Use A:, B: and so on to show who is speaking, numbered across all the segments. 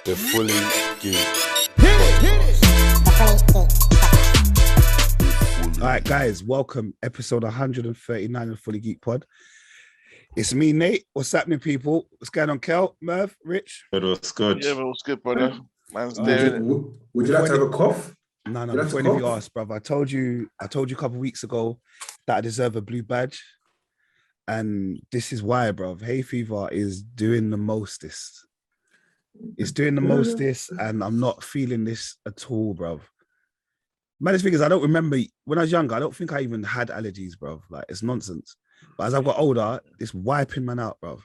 A: The Fully Geek.
B: All right, guys, welcome. Episode 139 of the Fully Geek Pod. It's me, Nate. What's happening, people? What's going on, Kel, Merv, Rich?
A: It was good.
C: Yeah, but it was good, brother. Man's there.
D: Would you like to have a cough?
B: No,
D: You like
B: before
D: to
B: any of you
D: cough?
B: asked, brother, I told you a couple of weeks ago that I deserve a blue badge. And this is why, bruv. Hay fever is doing the mostest. It's doing the mostest, and I'm not feeling this at all, bruv. Maddest thing is, I don't remember when I was younger. I don't think I even had allergies, bruv. Like, it's nonsense. But as I've got older, it's wiping man out, bruv.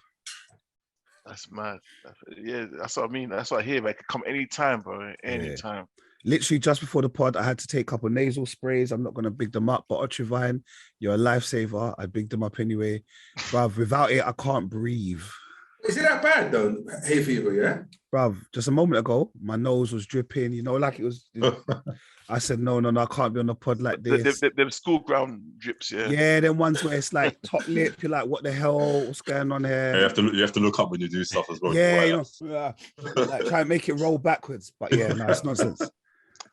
C: That's mad. Yeah, that's what I mean. That's what I hear. Like, it could come anytime, bro. Anytime.
B: Literally, just before the pod, I had to take a couple of nasal sprays. I'm not going to big them up, but Ultraman, you're a lifesaver. I bigged them up anyway. Bruv, without it, I can't breathe.
D: Is it that bad though? Hay fever, yeah?
B: Bruv, just a moment ago, my nose was dripping, like it was. I said, no, I can't be on the pod like this.
C: Them school ground drips, yeah.
B: Yeah, them ones where it's like top lip, you're like, what the hell? What's going on here?
A: You have to look up when you do stuff as well.
B: Yeah, like try and make it roll backwards. But yeah, no, it's nonsense.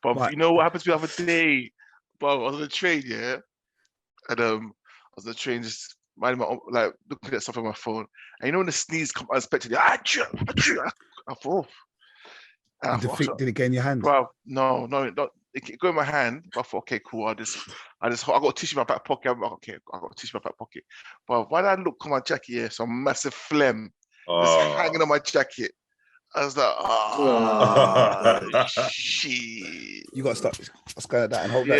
C: But you know what happened to me the other day? Bro, I was on the train, yeah. And I was on the train just minding my own, like looking at stuff on my phone. And you know when the sneeze come unexpectedly, I thought,
B: Did it get in your hand?
C: bro, no, it go in my hand. But I thought, okay, cool. I got a tissue in my back pocket. I'm like, okay, I got a tissue in my back pocket. But why did I look on my jacket here? Some massive phlegm just hanging on my jacket. I was like, shit.
B: You got to stop. Let's go like that and hope
C: Yeah,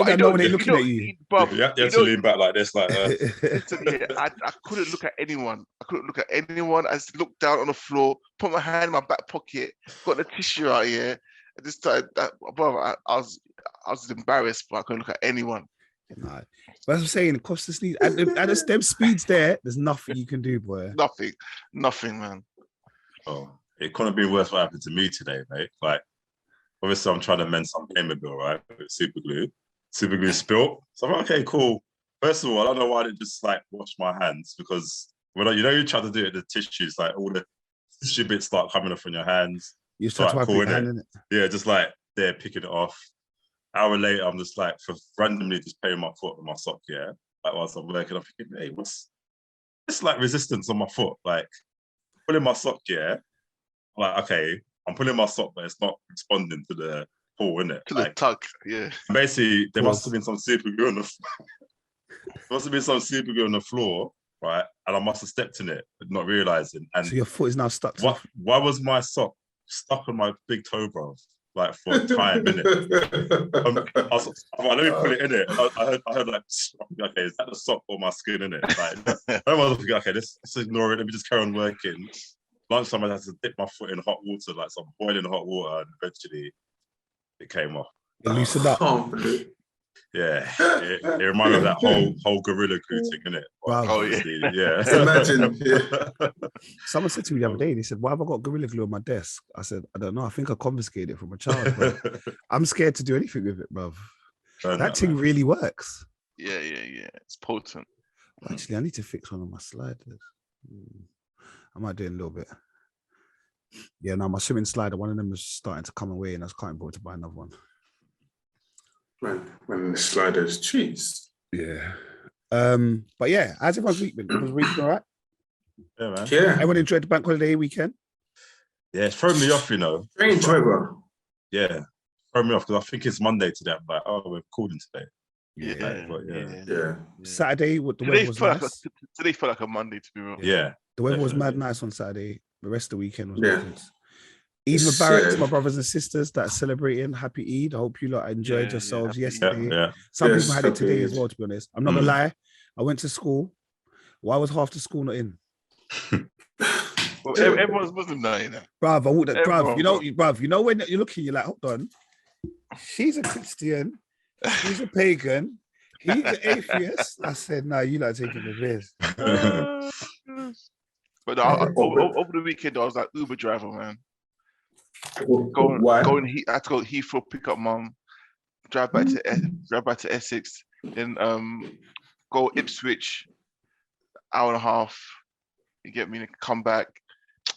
B: that no one ain't looking at you.
C: But
A: You have to lean back like this, like
C: I couldn't look at anyone. I just looked down on the floor, put my hand in my back pocket, got the tissue out here. I just started that, brother. I was embarrassed, but I couldn't look at anyone.
B: Nah. But as I'm saying, it costs the sneeze. At them speeds there's nothing you can do, boy.
C: Nothing, man.
A: Oh, it couldn't be worse what happened to me today, mate. Like, obviously, I'm trying to mend some gamer bill, right? With super glue. Super glue spilt. So I'm like, okay, cool. First of all, I don't know why I didn't just like wash my hands, because when you try to do it, the tissues, like all the tissue bits start coming off on your hands.
B: You start to wipe your hand, innit?
A: Yeah, just like they're picking it off. Hour later, I'm just like randomly just paying my foot with my sock, yeah. Like whilst I'm working, I'm thinking, hey, what's this like resistance on my foot? Like pulling my sock, yeah. I'm like, okay, I'm pulling my sock, but it's not responding to the pull, innit?
C: To
A: like,
C: the tug, yeah.
A: Basically, there must have been some super glue on the floor. There must have been some super glue on the floor, right? And I must have stepped in it, but not realizing. And
B: so your foot is now stuck.
A: Why was my sock stuck on my big toe, bro? Like for time, innit? Let me put it in it. I heard like, okay, is that the sock or my skin, innit? Like, I was thinking, okay, let's ignore it. Let me just carry on working. Lunchtime, I had to dip my foot in hot water, like some boiling hot water, and eventually it came off.
B: It loosened up.
A: Yeah, it reminded me of that whole gorilla glue thing, innit?
B: Wow.
C: Oh,
A: yeah.
D: Imagine. Yeah.
B: Someone said to me the other day, they said, why have I got gorilla glue on my desk? I said, I don't know. I think I confiscated it from a child, bro. I'm scared to do anything with it, bruv. That thing really works.
C: Yeah. It's potent.
B: Actually, I need to fix one of my sliders. I might do it a little bit. Yeah, no, my swimming slider, one of them was starting to come away, and I was quite important to buy another one.
D: When the sliders, cheese.
B: Yeah. But yeah, how's everyone's week been? Everyone's week been all right?
A: Yeah, man.
D: Yeah.
B: Everyone enjoyed the bank holiday weekend?
A: Yeah, it's thrown me off, you know.
D: Very enjoyable.
A: Yeah, thrown me off because I think it's Monday today. I'm like, oh, we're recording today.
D: Yeah.
B: Saturday, the weather was nice.
C: Today felt like a Monday, to be real.
A: Yeah.
B: The weather was mad nice on Saturday. The rest of the weekend was good. Eid Mubarak to my brothers and sisters that are celebrating. Happy Eid. I hope you lot enjoyed yourselves yesterday.
A: Yeah.
B: Some people had it today as well, to be honest. I'm not gonna lie. I went to school. Why was half the school not in?
C: Well, everyone's Muslim now, you know.
B: Bruv, I walked that, bruv, you know when you're looking, you're like, hold on. She's a Christian. He's a pagan. He's an atheist. I said, no, you lot taking the piss.
C: But over the weekend, I was like Uber driver, man. I had to go Heathrow, pick up mum, drive back to Essex, then go Ipswich, hour and a half. You get me? Come back.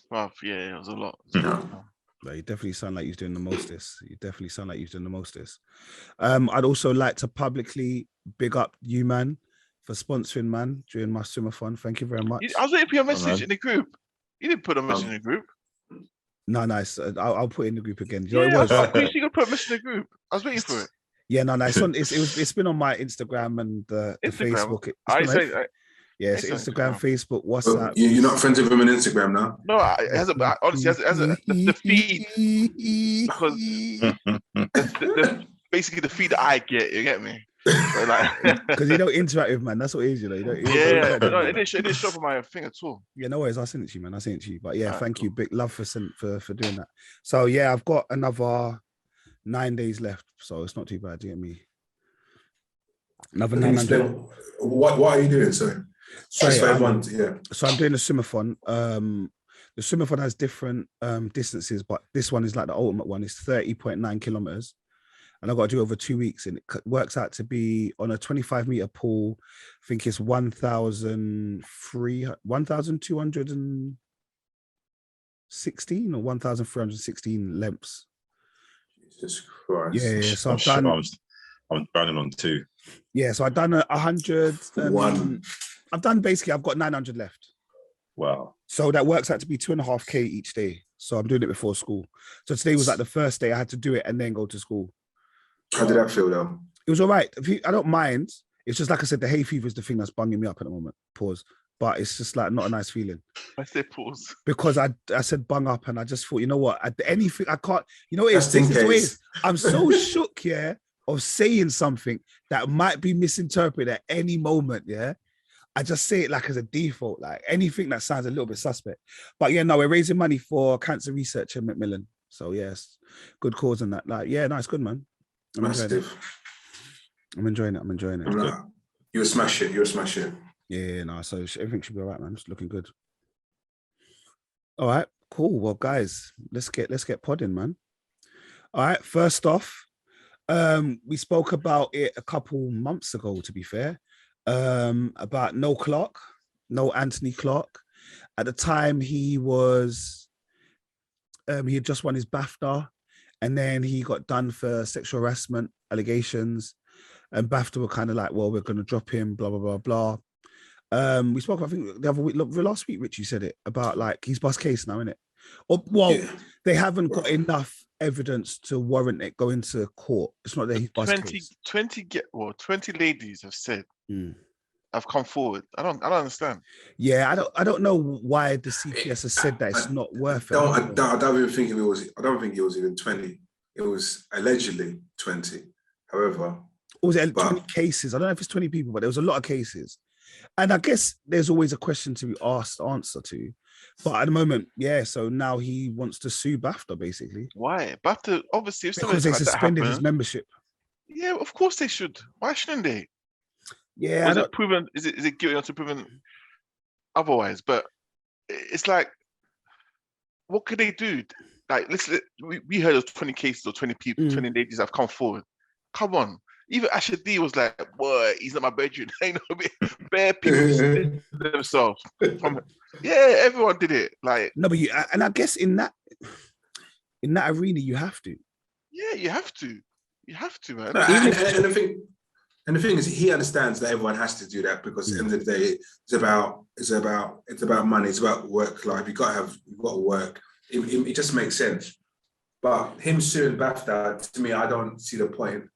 C: Well, yeah, it was a lot.
B: But you definitely sound like you're doing the mostest. You definitely sound like you're doing the mostest. I'd also like to publicly big up you, man, for sponsoring, man, during my swimmathon. Thank you very much.
C: I was waiting for your message in the group. You didn't put a message in the group.
B: No, nice. I'll put it in the group again. You know what it was?
C: I thought you could put a message in the group. I was waiting for it.
B: Yeah, no. It's been on my Instagram and the Facebook. It's Instagram, Facebook, WhatsApp.
D: You're not friends with him on Instagram now?
C: No, it has the feed because basically the feed that I get. You get me?
B: Because you don't interact with, man. That's what it is, you know.
C: It didn't show up on my thing at all.
B: Yeah, no worries. I'll send it to you, man. I'll send it to you. But yeah, thank you. Big love for doing that. So yeah, I've got another 9 days left, so it's not too bad. Do you get me? Another 900.
D: What are you doing? Sorry. So I'm
B: doing the swimmathon. The swimmathon has different distances, but this one is like the ultimate one. It's 30.9 kilometers, and I've got to do over 2 weeks, and it works out to be on a 25-meter pool. I think it's 1,216 or 1,316 lengths.
D: Jesus Christ!
B: Yeah. So
A: I'm running on 2.
B: Yeah, so I've done 100. I've got 900 left.
A: Wow.
B: So that works out to be 2.5K each day. So I'm doing it before school. So today was like the first day I had to do it and then go to school.
D: How did that feel though?
B: It was all right. I don't mind. It's just like I said, the hay fever is the thing that's bunging me up at the moment. Pause. But it's just like not a nice feeling.
C: I say pause.
B: Because I said bung up and I just thought, you know what? Anything I can't, you know what it is? I'm so shook, of saying something that might be misinterpreted at any moment, I just say it like as a default, like anything that sounds a little bit suspect. But yeah, no, we're raising money for cancer research in Macmillan. So yes, good cause and that. Like, yeah, no, it's good, man. I'm enjoying it.
D: You'll smash it.
B: Yeah, no, so everything should be all right, man. It's looking good. All right, cool. Well, guys, let's get podding, man. All right, first off, we spoke about it a couple months ago, to be fair, about Noel Anthony Clarke. At the time, he was, he had just won his BAFTA, and then he got done for sexual harassment allegations, and BAFTA were kind of like, well, we're going to drop him, blah, blah, blah, blah. We spoke, I think, the other week, last week, Richie said it, about like his bust case now, innit? They haven't got enough evidence to warrant it going to court. It's not that he's bust case. 20
C: ladies have said, have come forward. I don't understand.
B: Yeah, I don't know why the CPS has said that it's not worth it.
D: I don't even think it was. I don't think it was even 20. It was allegedly 20. However,
B: or was it 20 cases? I don't know if it's 20 people, but there was a lot of cases. And I guess there's always a question to be asked, answer to. But at the moment, yeah, so now he wants to sue BAFTA, basically.
C: Why? BAFTA, obviously, if
B: because they suspended his membership.
C: Yeah, of course they should. Why shouldn't they?
B: Yeah.
C: Is it proven? Is it guilty until proven otherwise? But it's like, what could they do? Like, we heard of 20 cases or 20 people, 20 ladies have come forward. Come on. Even Asher D was like, boy, he's not my bedroom. Ain't no bare people themselves. Everyone did it. Like,
B: no, but and I guess in that arena, you have to.
C: Yeah, you have to. You have to, man.
D: And the thing is, he understands that everyone has to do that because at the end of the day, it's about money. It's about work life. You got to work. It just makes sense. But him suing BAFTA, to me, I don't see the point.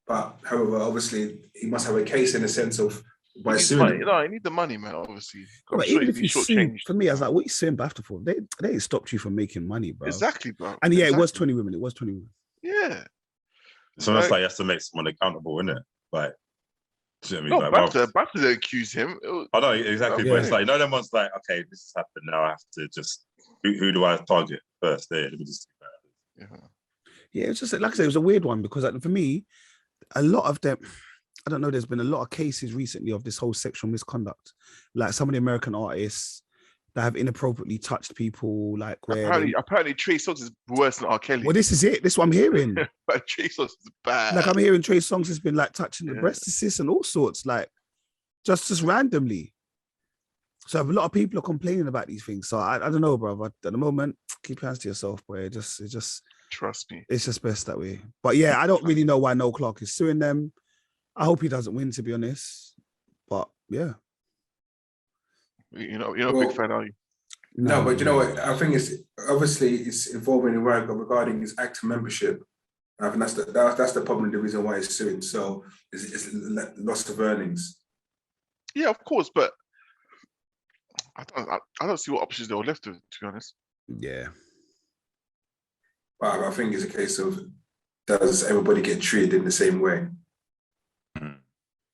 D: But however, obviously, he must have a case in the sense of by suing.
C: No, you need the money, man. Obviously,
B: but even if you sue, for me, I was like, "What are you suing BAFTA for? They ain't stopped you from making money, bro."
C: Exactly, bro.
B: And yeah, it was 20 women. It was 20 women.
C: Yeah.
A: It's almost like you have to make someone accountable, isn't it? Like, do you know what I mean?
C: BAFTA didn't accuse him.
A: I know exactly, but it's like, them ones like, okay, this has happened. Now I have to just who do I target first? There, let me just do that.
B: Yeah, it's just like I said, it was a weird one because for me, a lot of them, I don't know, there's been a lot of cases recently of this whole sexual misconduct. Like some of the American artists that have inappropriately touched people, like where...
C: Apparently Trey Songz is worse than R. Kelly.
B: Well, this is it. This is what I'm hearing.
C: But Trey Songz is bad.
B: Like I'm hearing Trey Songz has been like touching the breastises and all sorts, like just randomly. So a lot of people are complaining about these things. So I don't know, bro. But at the moment, keep your hands to yourself, boy. It just
C: Trust me.
B: it's just best that way. But yeah, I don't really know why Noel Clarke is suing them. I hope he doesn't win, to be honest. But yeah.
C: You're not a big fan, are you?
D: No, but you know what? I think it's involving regarding his actor membership. I think that's the problem. The reason why he's suing. So it's loss of earnings.
C: Yeah, of course, but I don't see what options there were left to be honest.
B: Yeah.
D: But I think it's a case of, does everybody get treated in the same way?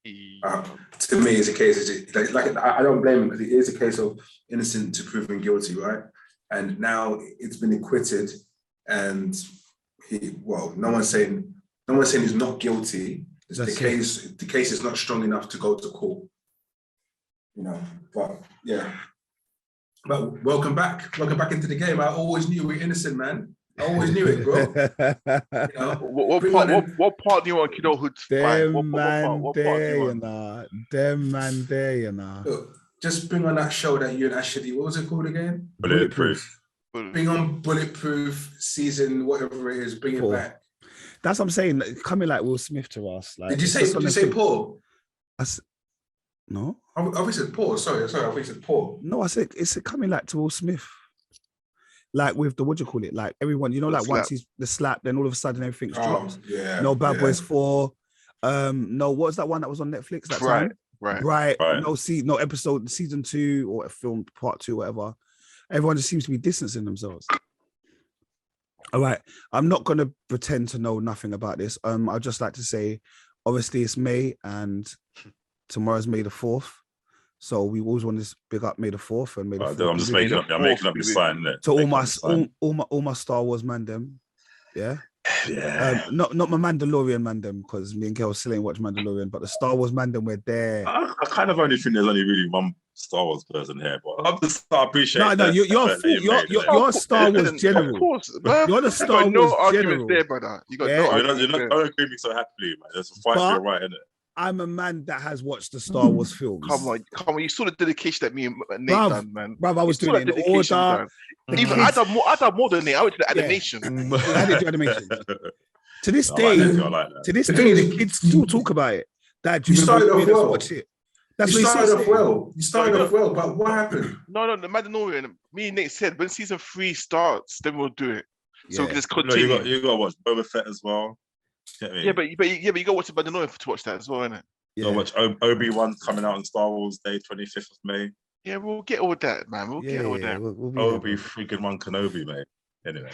D: To me, it's a case of I don't blame him, because it is a case of innocent to proven guilty, right? And now it's been acquitted, and no one's saying he's not guilty. The case is not strong enough to go to court. You know, but yeah. But welcome back into the game. I always knew you were innocent, man. I always knew it, bro. You know,
C: what part do you want kiddohood to find?
B: Them man there, you know.
D: Look, just bring on that show that you and Ashley, what was it called again?
B: Bulletproof.
D: Bring on Bulletproof season, whatever it is, bring it back.
B: That's what I'm saying. Coming like Will Smith to us. Like,
D: did you say Paul?
B: No.
D: I said Paul. Sorry. I said Paul.
B: No, I said it's coming like to Will Smith. Like with the, what do you call it? Like everyone, you know, like once he's the slap, then all of a sudden everything's dropped.
D: Yeah.
B: No Bad Boys 4. No, what was that one that was on Netflix that time? Right. No episode, season 2 or a film part 2, whatever. Everyone just seems to be distancing themselves. All right. I'm not going to pretend to know nothing about this. I'd just like to say, obviously it's May and tomorrow's May the 4th. So we always want to big up May the 4th and May the 4th.
A: I'm just making up the sign there.
B: So all my Star Wars man them. Yeah.
A: Yeah.
B: Not my Mandalorian man them, because me and Kel still ain't watch Mandalorian, but the Star Wars man them, we're there.
A: I kind of only think there's only really one Star Wars person here, but I appreciate
B: No, you're a Star Wars general.
C: Of course,
B: you're the Star Wars general.
C: There, brother. You got
A: you're not agree with me so happily, man. There's a fight to your right, isn't it?
B: I'm a man that has watched the Star Wars films.
C: Come on! You saw the dedication that me and Nate done, man.
B: Bruv, I was doing it in order.
C: Even I done more than Nate. I went to the animation.
B: I did do animation. To this day, the kids still talk about it. Dad, you
D: started off well.
B: Watch it.
D: You started off well, but what happened?
C: No, the Mandalorian. Me and Nate said when season 3 starts, then we'll do it. So we can just continue.
A: You got to watch Boba Fett as well.
C: Yeah, but you got to watch the Mandalorian to watch that as well, innit?
A: Yeah. Got to watch Obi-Wan coming out on Star Wars Day, 25th of May.
C: Yeah, we'll get all that, man. We'll get all that.
A: Obi freaking one Kenobi, mate. Anyway.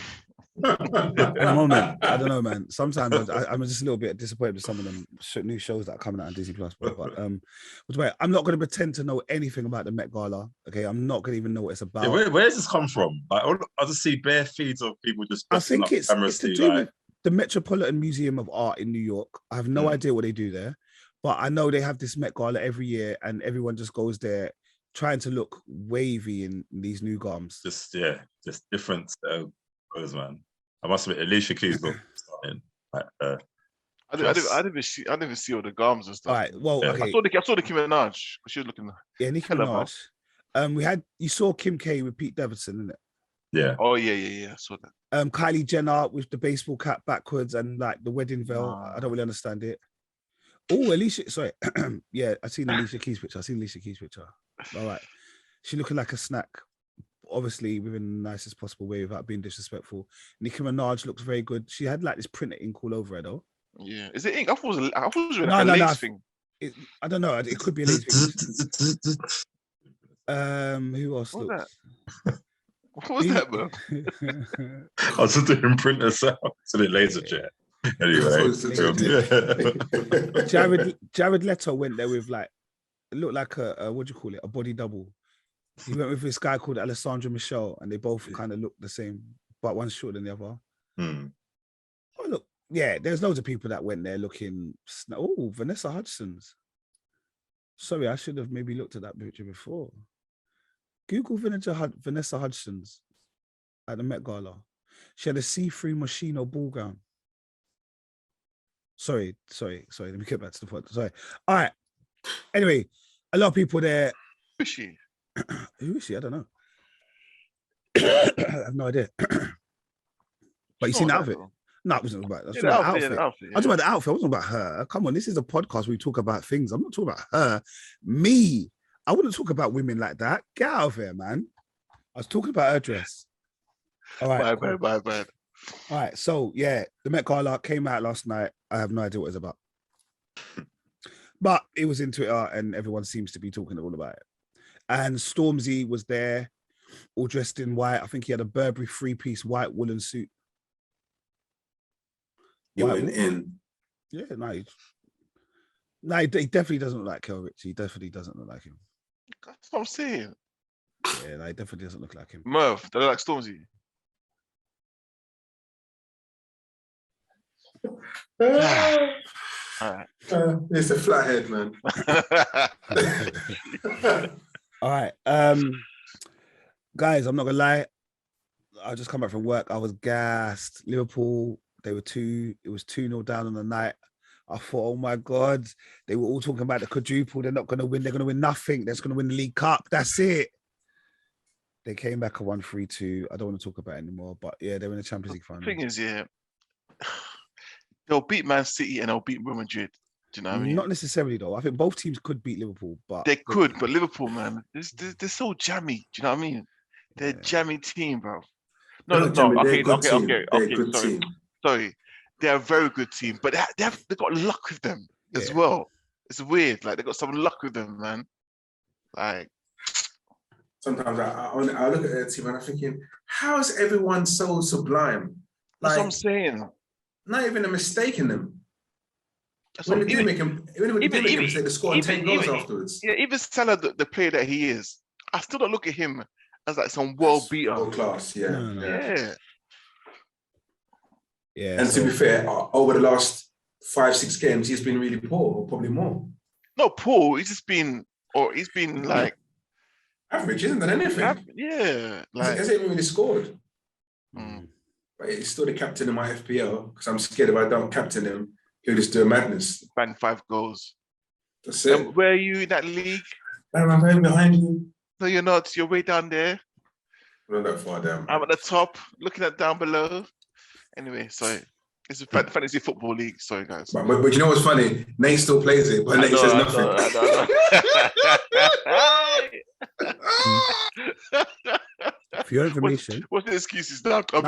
B: At the moment, I don't know, man. Sometimes I'm just a little bit disappointed with some of them new shows that are coming out on DisneyPlusy. But I'm not going to pretend to know anything about the Met Gala. Okay, I'm not going to even know what it's about.
A: Yeah, where does this come from? Like, I just see bare feeds of people just.
B: I think it's to do with the Metropolitan Museum of Art in New York. I have no idea what they do there, but I know they have this Met Gala every year, and everyone just goes there trying to look wavy in these new garms.
A: Just different clothes, man. I must admit, Alicia Keys look starting.
C: I didn't see all the garms and stuff.
B: All right, well, okay.
C: I saw the Nicki Minaj. She was looking.
B: Yeah, Nicki Minaj. You saw Kim K with Pete Davidson, didn't it?
A: Yeah.
C: Oh yeah. I saw that.
B: Kylie Jenner with the baseball cap backwards and like the wedding veil. I don't really understand it. Oh, Alicia. Sorry. Yeah, I seen Alicia Keys' picture. All right. She looking like a snack. Obviously, within the nicest possible way without being disrespectful. Nicki Minaj looks very good. She had like this printed ink all over her though.
C: Yeah. Is it ink? I thought it was like a lace thing.
B: I don't know. It could be a lace thing. Who else looks?
C: What was that, bro?
A: I was just doing printer sound. It's a bit laser jet. Anyway.
B: Jared Leto went there with like, it looked like a what do you call it? A body double. He went with this guy called Alessandro Michel, and they both kind of look the same, but one's shorter than the other. Oh, look. Yeah, there's loads of people that went there looking. Oh, Vanessa Hudgens. Sorry, I should have maybe looked at that picture before. Google Vanessa Hudgens at the Met Gala. She had a see-through Moschino ball gown. Sorry. Let me get back to the point. Sorry. All right. Anyway, a lot of people there.
C: Who's she?
B: Who is she? I don't know. I have no idea. But you seen the outfit? No, it wasn't about that. I was talking about the outfit. I was talking about the outfit. I wasn't about her. Come on, this is a podcast where we talk about things. I'm not talking about her. Me. I wouldn't talk about women like that. Get out of here, man. I was talking about her dress. All right.
C: Bye.
B: All right. So, yeah, the Met Gala came out last night. I have no idea what it's about. But it was in Twitter and everyone seems to be talking all about it. And Stormzy was there, all dressed in white. I think he had a Burberry 3-piece white woolen suit.
D: He went in.
B: Yeah, no, he definitely doesn't look like Kel Rich. He definitely doesn't look like him.
C: That's what I'm saying.
B: Yeah, no, he definitely doesn't look like him.
C: Merv, they look like Stormzy. All right.
D: It's a flathead, man.
B: All right. Guys, I'm not gonna lie. I just come back from work. I was gassed. Liverpool, it was 2-0 down on the night. I thought, oh my God, they were all talking about the quadruple. They're not gonna win, they're gonna win nothing. They're just gonna win the League Cup. That's it. They came back a 1-3-2. I don't want to talk about it anymore, but yeah, they're in the Champions League final.
C: The thing is, yeah, they'll beat Man City and they'll beat Real Madrid. Do you know what I mean?
B: Not necessarily though. I think both teams could beat Liverpool, but
C: they could. But Liverpool, man, they're so jammy. Do you know what I mean? They're a jammy team, bro. No. Okay. Sorry, they're a very good team, but they've got luck with them as well. It's weird. Like they got some luck with them, man. Like
D: sometimes I look at their team and I'm thinking, how is everyone so sublime?
C: That's what I'm saying.
D: Not even a mistake in them. When they do make a mistake, they score 10 goals afterwards.
C: Yeah, even Salah, the player that he is, I still don't look at him as like some world beater.
D: World class, yeah.
B: No. Yeah.
D: And to be fair, over the last 5-6 games, he's been really poor, or probably more.
C: Not poor. He's been like
D: average, isn't that anything?
C: Yeah, like
D: he hasn't even really scored.
C: Mm.
D: But he's still the captain in my FPL because I'm scared if I don't captain him, he'll just do a madness.
C: Bang 5 goals.
D: That's it.
C: Where are you in that league?
D: I'm right behind you.
C: No, you're not. You're way down there.
D: We're not that far down.
C: I'm at the top, looking at down below. Anyway, sorry. It's a fantasy football league. Sorry, guys.
D: But you know what's funny? Nate still plays it, but Nate says nothing.
B: For your information,
C: what's the excuses now? I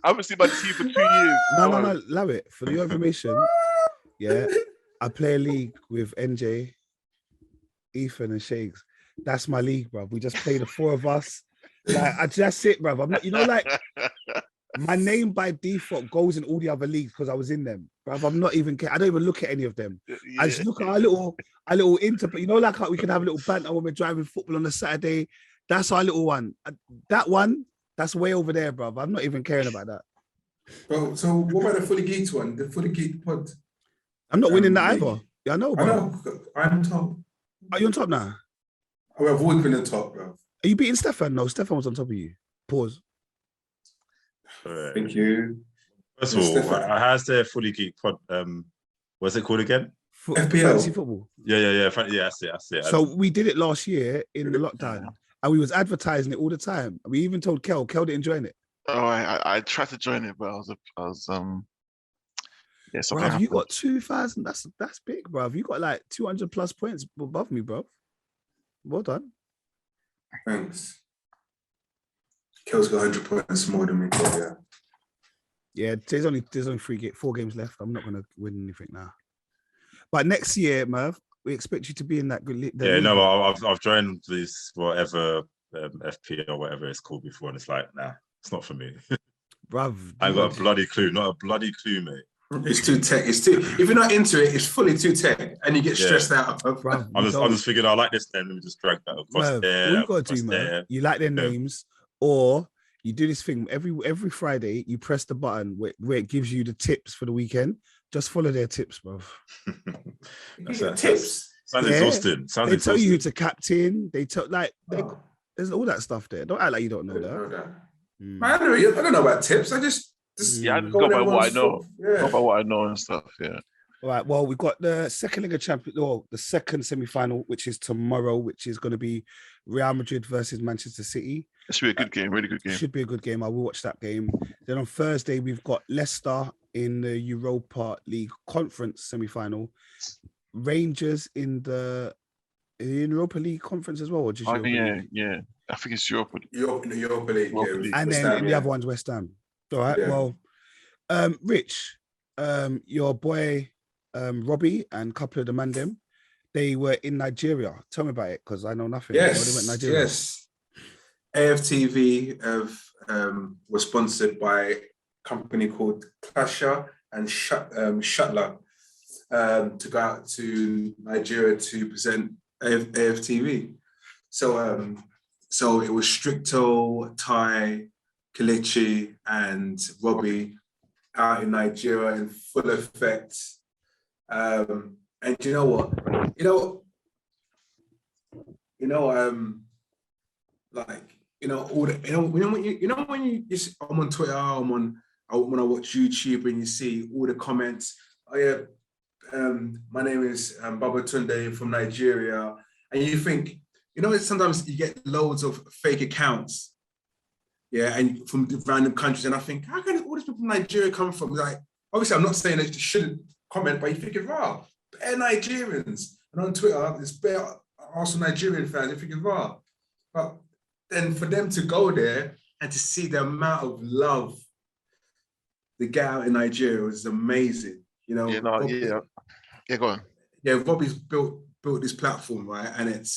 C: haven't seen my team for 2 years.
B: No, love it. For your information, yeah, I play a league with NJ, Ethan, and Shakes. That's my league, bro. We just play the 4 of us. Like, that's it, bro. I'm not, like my name by default goes in all the other leagues because I was in them, bro. I'm not even. I don't even look at any of them. Yeah. I just look at our little interplay. Like how we can have a little banter when we're driving football on a Saturday. That's our little one. That one, that's way over there, bro. I'm not even caring about that.
D: Bro, so what about the Fully Geeked one? The Fully Geeked pod?
B: I'm not winning that either. Yeah, I know, bro.
D: I know. I'm top.
B: Are you on top now?
D: I've always been on top, bro.
B: Are you beating Stefan? No, Stefan was on top of you. Pause.
D: Thank you.
A: First of all, how's their Fully Geeked pod? What's it called again?
B: FPL. Fantasy football.
A: Yeah. That's it.
B: So we did it last year in the lockdown, and we was advertising it all the time. We even told Kel didn't join it.
C: Oh, I tried to join it, but I was yeah. So
B: bro, you got 2,000. That's big, bro. You got like 200 plus points above me, bro. Well done.
D: Thanks. Kel's got 100 points more than me. Yeah.
B: Yeah, there's only 4 games left. I'm not gonna win anything now. But next year, Merv, we expect you to be in that good league.
A: Yeah, no, I've joined this whatever FPL or whatever it's called before, and it's like, nah, it's not for me.
B: Bruv,
A: I got a bloody clue, not a bloody clue, mate.
D: It's too tech. If you're not into it, it's fully too tech, and you get stressed out.
B: Bruv,
A: I'm just thinking, I like this name. Let me just drag that across
B: Merv,
A: there.
B: All you gotta do, Merv, you like their names, or you do this thing every Friday. You press the button where it gives you the tips for the weekend. Just follow their tips, bro.
D: Tips.
A: Sounds exhausting.
B: They tell you who to captain. They tell there's all that stuff there. Don't act like you don't know that.
D: Man, I don't know about tips. I just
C: I go by what I know. Yeah. Go by what I know and stuff. Yeah.
B: All right. Well, we've got the second leg of champions, or the second semi-final, which is tomorrow, which is going to be Real Madrid versus Manchester City.
C: It should be a good game, really good game.
B: Should be a good game. I will watch that game. Then on Thursday, we've got Leicester in the Europa League Conference semi-final. Rangers in the Europa League Conference as well, or just Europa League?
C: Yeah. I think it's Europa.
D: In the Europa League,
B: And then the other one's West Ham. All right. Yeah. Well, Rich, your boy Robbie and a couple of the man them, they were in Nigeria. Tell me about it, because I know nothing.
D: Yes. AFTV was sponsored by a company called Klasha and Shuttler to go out to Nigeria to present AFTV. So it was Stricto, Ty, Kelechi, and Robbie out in Nigeria in full effect. And you know what? I'm on Twitter, when I watch YouTube and you see all the comments. Oh yeah, my name is Baba Tunde from Nigeria, and you think, sometimes you get loads of fake accounts, and from random countries, and I think, how can all these people from Nigeria come from? Like, obviously, I'm not saying that you shouldn't comment, but you think, wow, bare Nigerians, and on Twitter, there's bare also Nigerian fans. You think, wow, but then for them to go there and to see the amount of love they get out in Nigeria was amazing. Go on. Yeah, Robbie's built this platform, right? And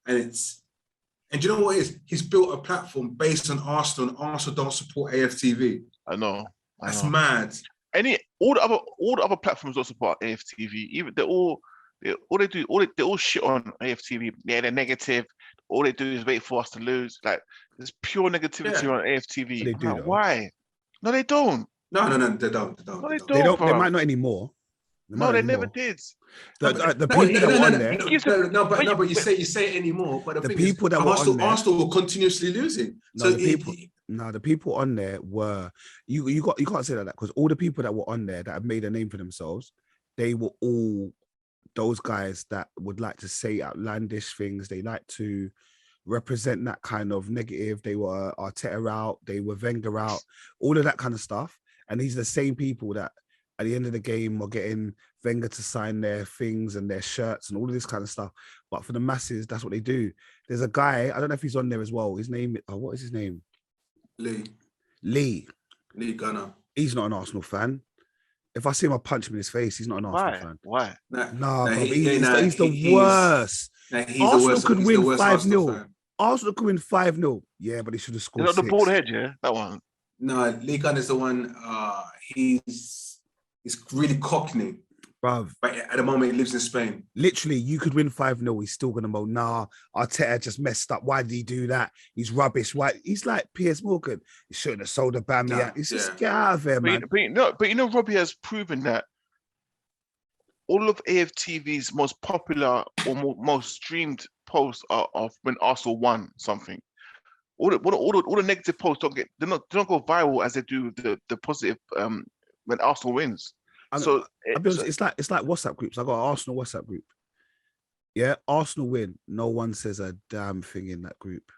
D: you know what it is? He's built a platform based on Arsenal, and Arsenal don't support AFTV.
C: I know.
D: That's mad.
C: All the other platforms don't support AFTV. Even they all shit on AFTV. Yeah, they're negative. All they do is wait for us to lose. Like, there's pure negativity on AFTV.
B: They do,
C: why? No, they don't.
D: No, they don't.
C: No, they don't.
B: They might not anymore.
C: They never did.
B: The people that were on there.
D: But you say anymore. But the
B: people that were on there,
D: Arsenal were continuously losing.
B: The people on there were you can't say that, because all the people that were on there that have made a name for themselves, they were all those guys that would like to say outlandish things. They like to represent that kind of negative. They were Arteta out, they were Wenger out, all of that kind of stuff. And these are the same people that at the end of the game are getting Wenger to sign their things and their shirts and all of this kind of stuff. But for the masses, that's what they do. There's a guy, I don't know if he's on there as well. His name, what is his name? Lee
D: Gunner.
B: He's not an Arsenal fan. If I see him, I'll punch him in his face. He's not an Arsenal fan.
C: Why?
B: He's the worst. Arsenal could win 5-0. Arsenal could win 5-0. Yeah, but he should have scored 6.
C: The bald head, yeah? That one.
D: No, Lee Gunner is the one, he's really cockney.
B: Bruv.
D: But at the moment, he lives in Spain.
B: Literally, you could win 5-0. He's still going to moan, nah, Arteta just messed up. Why did he do that? He's rubbish. Why? He's like Piers Morgan. He shouldn't have sold a Bambi. He's just get out of there, man.
C: But Robbie has proven that all of AFTV's most popular or most streamed posts are of when Arsenal won something. All the negative posts don't go viral as they do the positive when Arsenal wins.
B: It's like WhatsApp groups. I got an Arsenal WhatsApp group. Yeah, Arsenal win. No one says a damn thing in that group.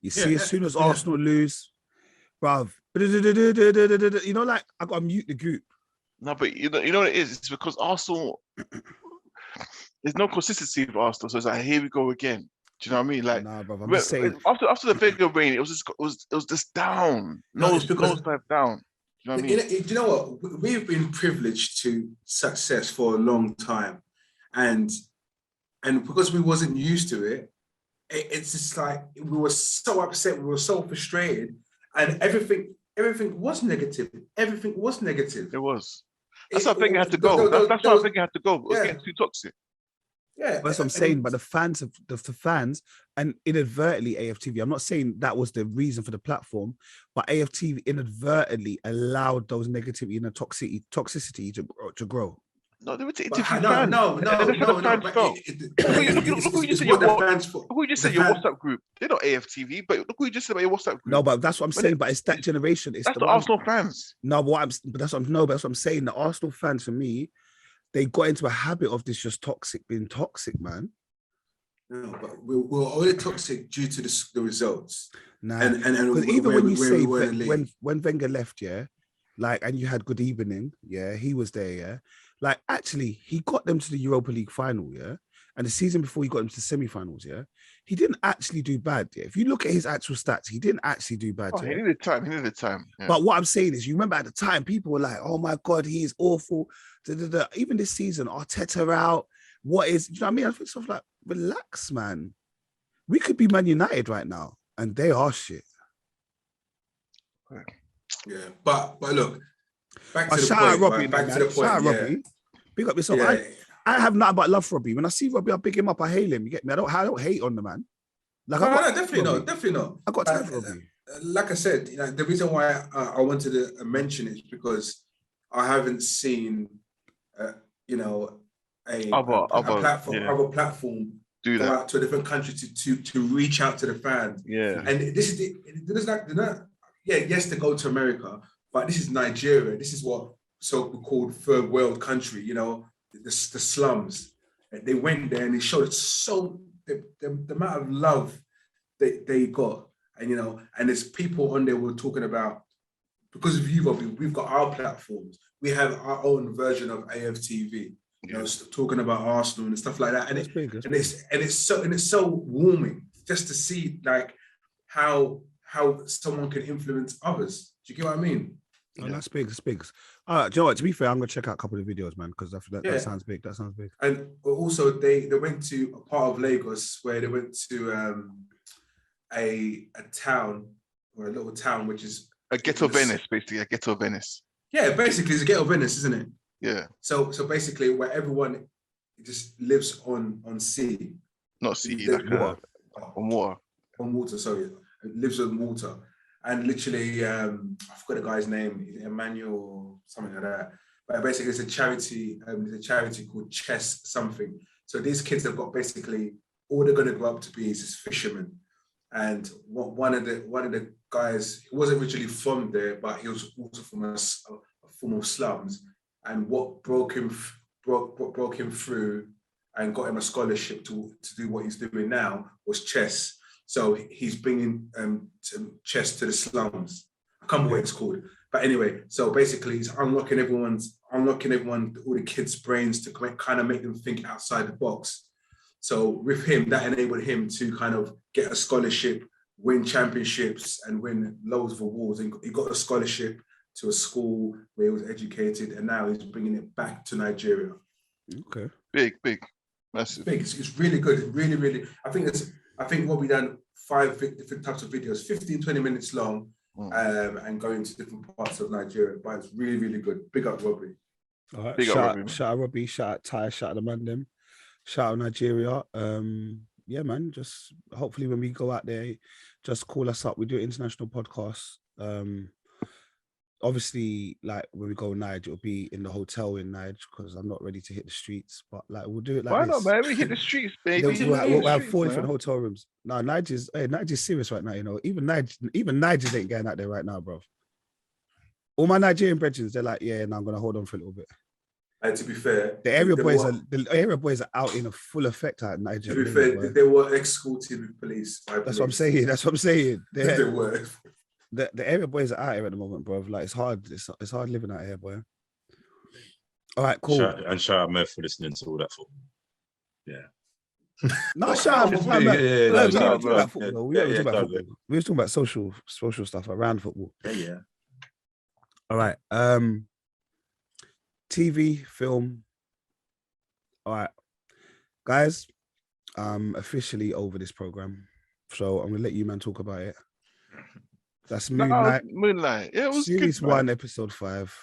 B: You see, as soon as Arsenal lose, bruv, like I got to mute the group.
C: No, but you know what it is? It's because Arsenal, there's no consistency with Arsenal. So it's like, here we go again. Do you know what I mean? Like,
B: nah, bruv, I'm just saying.
C: After the Wenger reign, it was just down. Nose down. You know what I mean?
D: You know what? We've been privileged to success for a long time, and because we wasn't used to it, it's just like we were so upset, we were so frustrated, and everything was negative. Everything was negative.
C: It was. That's why I think it had to go. That's why I think it had to go. It was getting too toxic.
B: Yeah, that's what I'm saying. But the fans, and inadvertently AFTV. I'm not saying that was the reason for the platform, but AFTV inadvertently allowed those negativity and the toxicity to grow.
C: No, they were
D: No.
C: Who you just said your WhatsApp group? They're not AFTV, but look who you just said about your WhatsApp group.
B: No, but that's what I'm saying. But it's that generation. It's
C: that's the Arsenal fans.
B: No, but that's what I'm saying. The Arsenal fans for me, they got into a habit of this just being toxic, man.
D: No, but we're only toxic due to the results.
B: Nah,
D: and
B: because even when you say
D: when
B: Wenger left, yeah, like, and you had Good Evening, yeah, he was there, yeah, like actually he got them to the Europa League final, yeah, and the season before he got them to the semi-finals, yeah, he didn't actually do bad. Yeah, if you look at his actual stats, he didn't actually do bad.
C: Oh,
B: yeah?
C: he needed time. Yeah.
B: But what I'm saying is, you remember at the time, people were like, "Oh my God, he is awful." Even this season, Arteta out. What is? You know what I mean? I think stuff like, relax, man. We could be Man United right now, and they are shit.
D: Yeah, but look, back to the
B: Shout
D: point.
B: out Robbie,
D: Right? Back
B: man.
D: to the point.
B: Shout out
D: Yeah.
B: Robbie. Big up yourself.
D: Yeah.
B: I have nothing but love for Robbie. When I see Robbie, I pick him up. I hail him. You get me? I don't hate on the man. Like,
D: No, definitely not.
B: I got time for Robbie.
D: Like I said, the reason why I wanted to mention it is because I haven't seen, a platform
C: do
D: go
C: that
D: out to a different country to reach out to the fans.
C: Yeah,
D: and this is yes, to go to America, but this is Nigeria. This is what so-called third world country. The slums. They went there and they showed the amount of love they got, and there's people on there who are talking about, because of you, Robbie, we've got our platforms. We have our own version of AFTV. Talking about Arsenal and stuff like that, and it's so warming just to see like how someone can influence others. Do you get what I mean?
B: Oh, that's big. That's big. Do you know what? To be fair, I'm gonna check out a couple of videos, man, because that sounds big. That sounds big.
D: And also, they went to a part of Lagos where they went to a town, or a little town, which is
C: a ghetto Venice, basically. A ghetto Venice.
D: Yeah, basically, it's a ghetto Venice, isn't it?
C: Yeah.
D: So basically, where everyone just lives on sea,
C: not sea,
D: like
C: water. On water.
D: On water. Sorry, it lives on water, and literally, I forgot the guy's name, Emmanuel or something like that. But basically, it's a charity. It's a charity called Chess something. So these kids have got basically all they're going to grow up to be is fishermen. And one of the guys, he wasn't originally from there, but he was also from a form of slums. And what broke him through and got him a scholarship to do what he's doing now was chess. So he's bringing chess to the slums. I can't remember what it's called, but anyway. So basically, he's unlocking all the kids' brains to kind of make them think outside the box. So with him, that enabled him to kind of get a scholarship, win championships, and win loads of awards. And he got a scholarship to a school where he was educated, and now he's bringing it back to Nigeria.
B: Okay.
C: Big, massive.
D: Big. It's really good. Really, really. I think what we done 5 different types of videos, 15, 20 minutes long, and going to different parts of Nigeria. But it's really, really good. Big up, Robbie.
B: All right. Shout out Robbie. Shout out Ty. Shout out the man them. Shout out Nigeria. Yeah, man. Just hopefully when we go out there, just call us up. We do an international podcast. Obviously, like when we go Nige, it'll be in the hotel in Nige because I'm not ready to hit the streets. But like we'll do it like
C: why
B: this.
C: not, man? We hit the streets, baby.
B: We'll have 4 different hotel rooms. No, Nige is serious right now. Even Nige ain't getting out there right now, bro. All my Nigerian brethren, they're like, yeah, no, I'm gonna hold on for a little bit.
D: And to be fair,
B: the area boys are out in a full effect at Nigeria.
D: To be fair, they were escorted with police.
B: That's what I'm saying.
D: They were.
B: The area boys are out here at the moment, bro. Like it's hard. It's hard living out here, boy. All right, cool.
A: Shout out Meth for listening to all that football. Yeah.
B: No, shout out. We were talking about social stuff around football.
A: Yeah.
B: All right. TV, film. All right, guys. Officially over this program, so I'm gonna let you man talk about it. That's Moonlight.
C: Moonlight. Yeah, it was
B: Series
C: good,
B: 1, episode 5.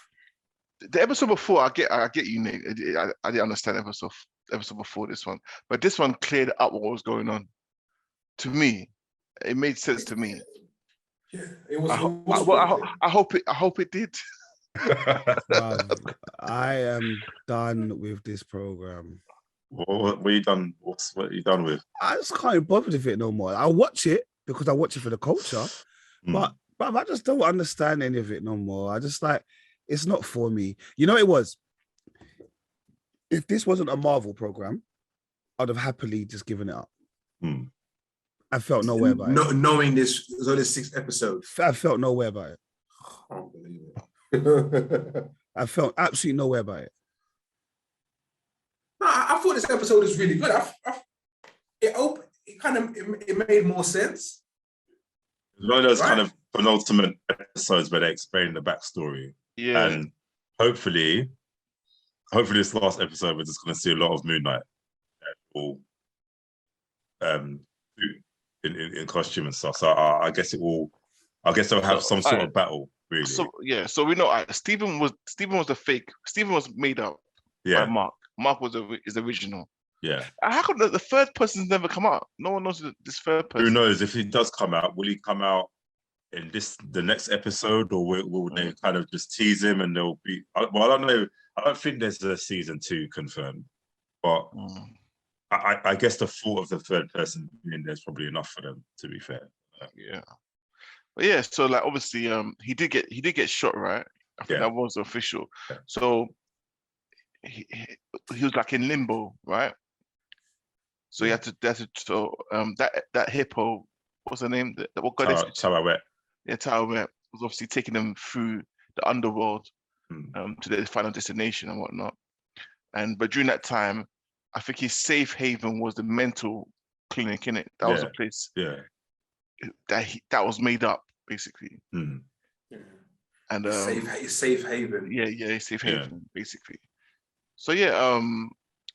C: The episode before, I get you, Nate. I didn't understand episode before this one, but this one cleared up what was going on. To me, it made sense to me.
D: Yeah, it was.
C: I hope it did.
B: I am done with this program.
A: What are you done? What are you done with?
B: I just can't bother with it no more. I watch it because I watch it for the culture, but I just don't understand any of it no more. I just like it's not for me. You know, it was. If this wasn't a Marvel program, I'd have happily just given it up. I felt nowhere about it.
D: Knowing this, there's only 6 episodes.
B: I felt nowhere about it.
D: I can't believe it.
B: I felt absolutely nowhere about it.
D: No, I thought this episode was really good. It made more sense.
A: One of those kind of penultimate episodes where they explain the backstory.
C: Yeah.
A: And hopefully this last episode we're just going to see a lot of Moon Knight all in costume and stuff. So I guess they'll have some sort of battle, really.
C: So we know Stephen was the fake. Stephen was made up by Mark. Mark is the original.
A: Yeah.
C: How come the third person's never come out? No one knows this third person.
A: Who knows if he does come out? Will he come out in the next episode, or will they kind of just tease him and there'll be? Well, I don't know. I don't think there's a season 2 confirmed, but I guess the thought of the third person being there's probably enough for them. To be fair.
C: Yeah. But yeah, so like obviously, he did get shot, right? I think that was official. Yeah. So he was like in limbo, right? So he had to that hippo, what's her name? What god is it?
A: Tawawet.
C: Yeah, Tawawet was obviously taking them through the underworld to their final destination and whatnot. But during that time, I think his safe haven was the mental clinic, innit? That was a place.
A: Yeah.
C: That was made up, basically.
D: Yeah.
C: And
D: safe haven.
C: Yeah, safe haven, basically. So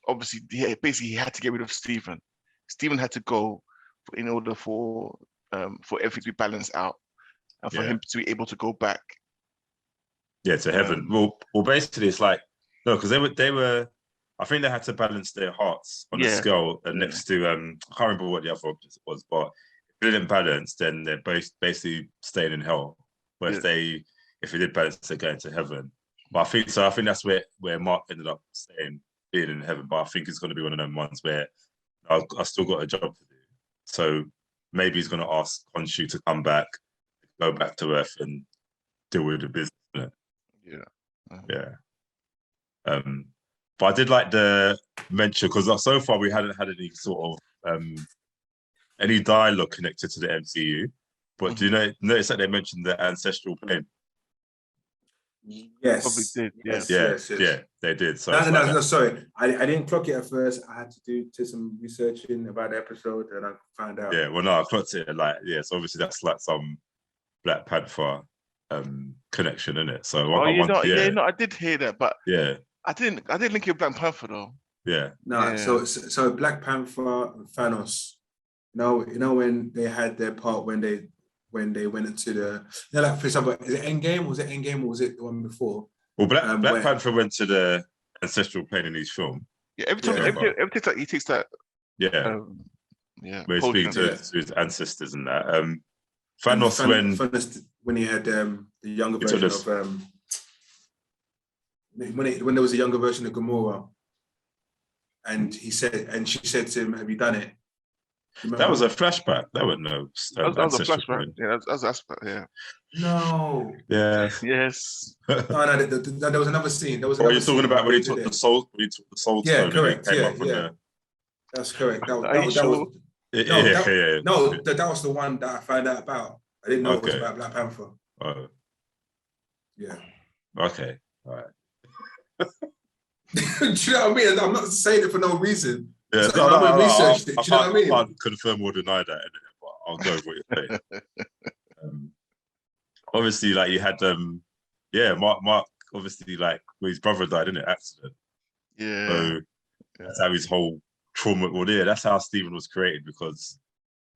C: obviously, basically he had to get rid of Stephen. Stephen had to go in order for everything to be balanced out and for him to be able to go back.
A: Yeah, to heaven. Well, basically, it's like no, because they were. I think they had to balance their hearts on a scale next to I can't remember what the other option was, but if they didn't balance, then they're basically staying in hell. But if they did balance, they're going to heaven. But I think that's where Mark ended up being in heaven. But I think it's going to be one of them ones where I still got a job to do. So maybe he's going to ask Khonshu to come back, go back to Earth, and deal with the business. Yeah. But I did like the mention because so far we hadn't had any sort of any dialogue connected to the MCU. But do you notice that they mentioned the ancestral plane?
D: Yes.
C: Probably did.
A: Yes, they did. So
D: no, sorry. I didn't clock it at first. I had to do some researching about the episode and I found out.
A: Yeah, well, no, I clocked it. So obviously that's like some Black Panther connection, in it. So
C: I did hear that, but I didn't link it with Black Panther though.
A: Yeah.
D: No, so Black Panther and Thanos. You know when they had their part when they went into the like for example, is it Endgame? Was it Endgame or was it the one before?
A: Well, Black Panther went to the ancestral plane in his film.
C: Yeah, every time he takes that.
A: Where he's speaking to his ancestors and that. Thanos
D: when he had the younger version of when there was a younger version of Gamora, and she said to him, "Have you done it?"
A: That was a flashback. That was no.
C: That was a flashback. Plane. Yeah, that was a flashback. Yeah.
D: No.
A: Yeah.
C: Yes.
D: No. There was another scene.
A: You're talking about when he took the soul. When he took the soul.
D: Yeah, correct. Yeah. That's correct. That was. That was the one that I found out about. I didn't know it was about Black Panther.
A: Oh.
D: Yeah.
A: Okay. All right.
D: Do you know what I mean? I'm not saying it for no reason.
A: Yeah,
D: so I researched it. Do you know what I mean?
A: I can't confirm or deny that, but I'll go with what you're saying. Obviously, like you had, Mark. Obviously, like his brother died in an accident.
C: Yeah.
A: So that's how his whole trauma. Well, that's how Stephen was created because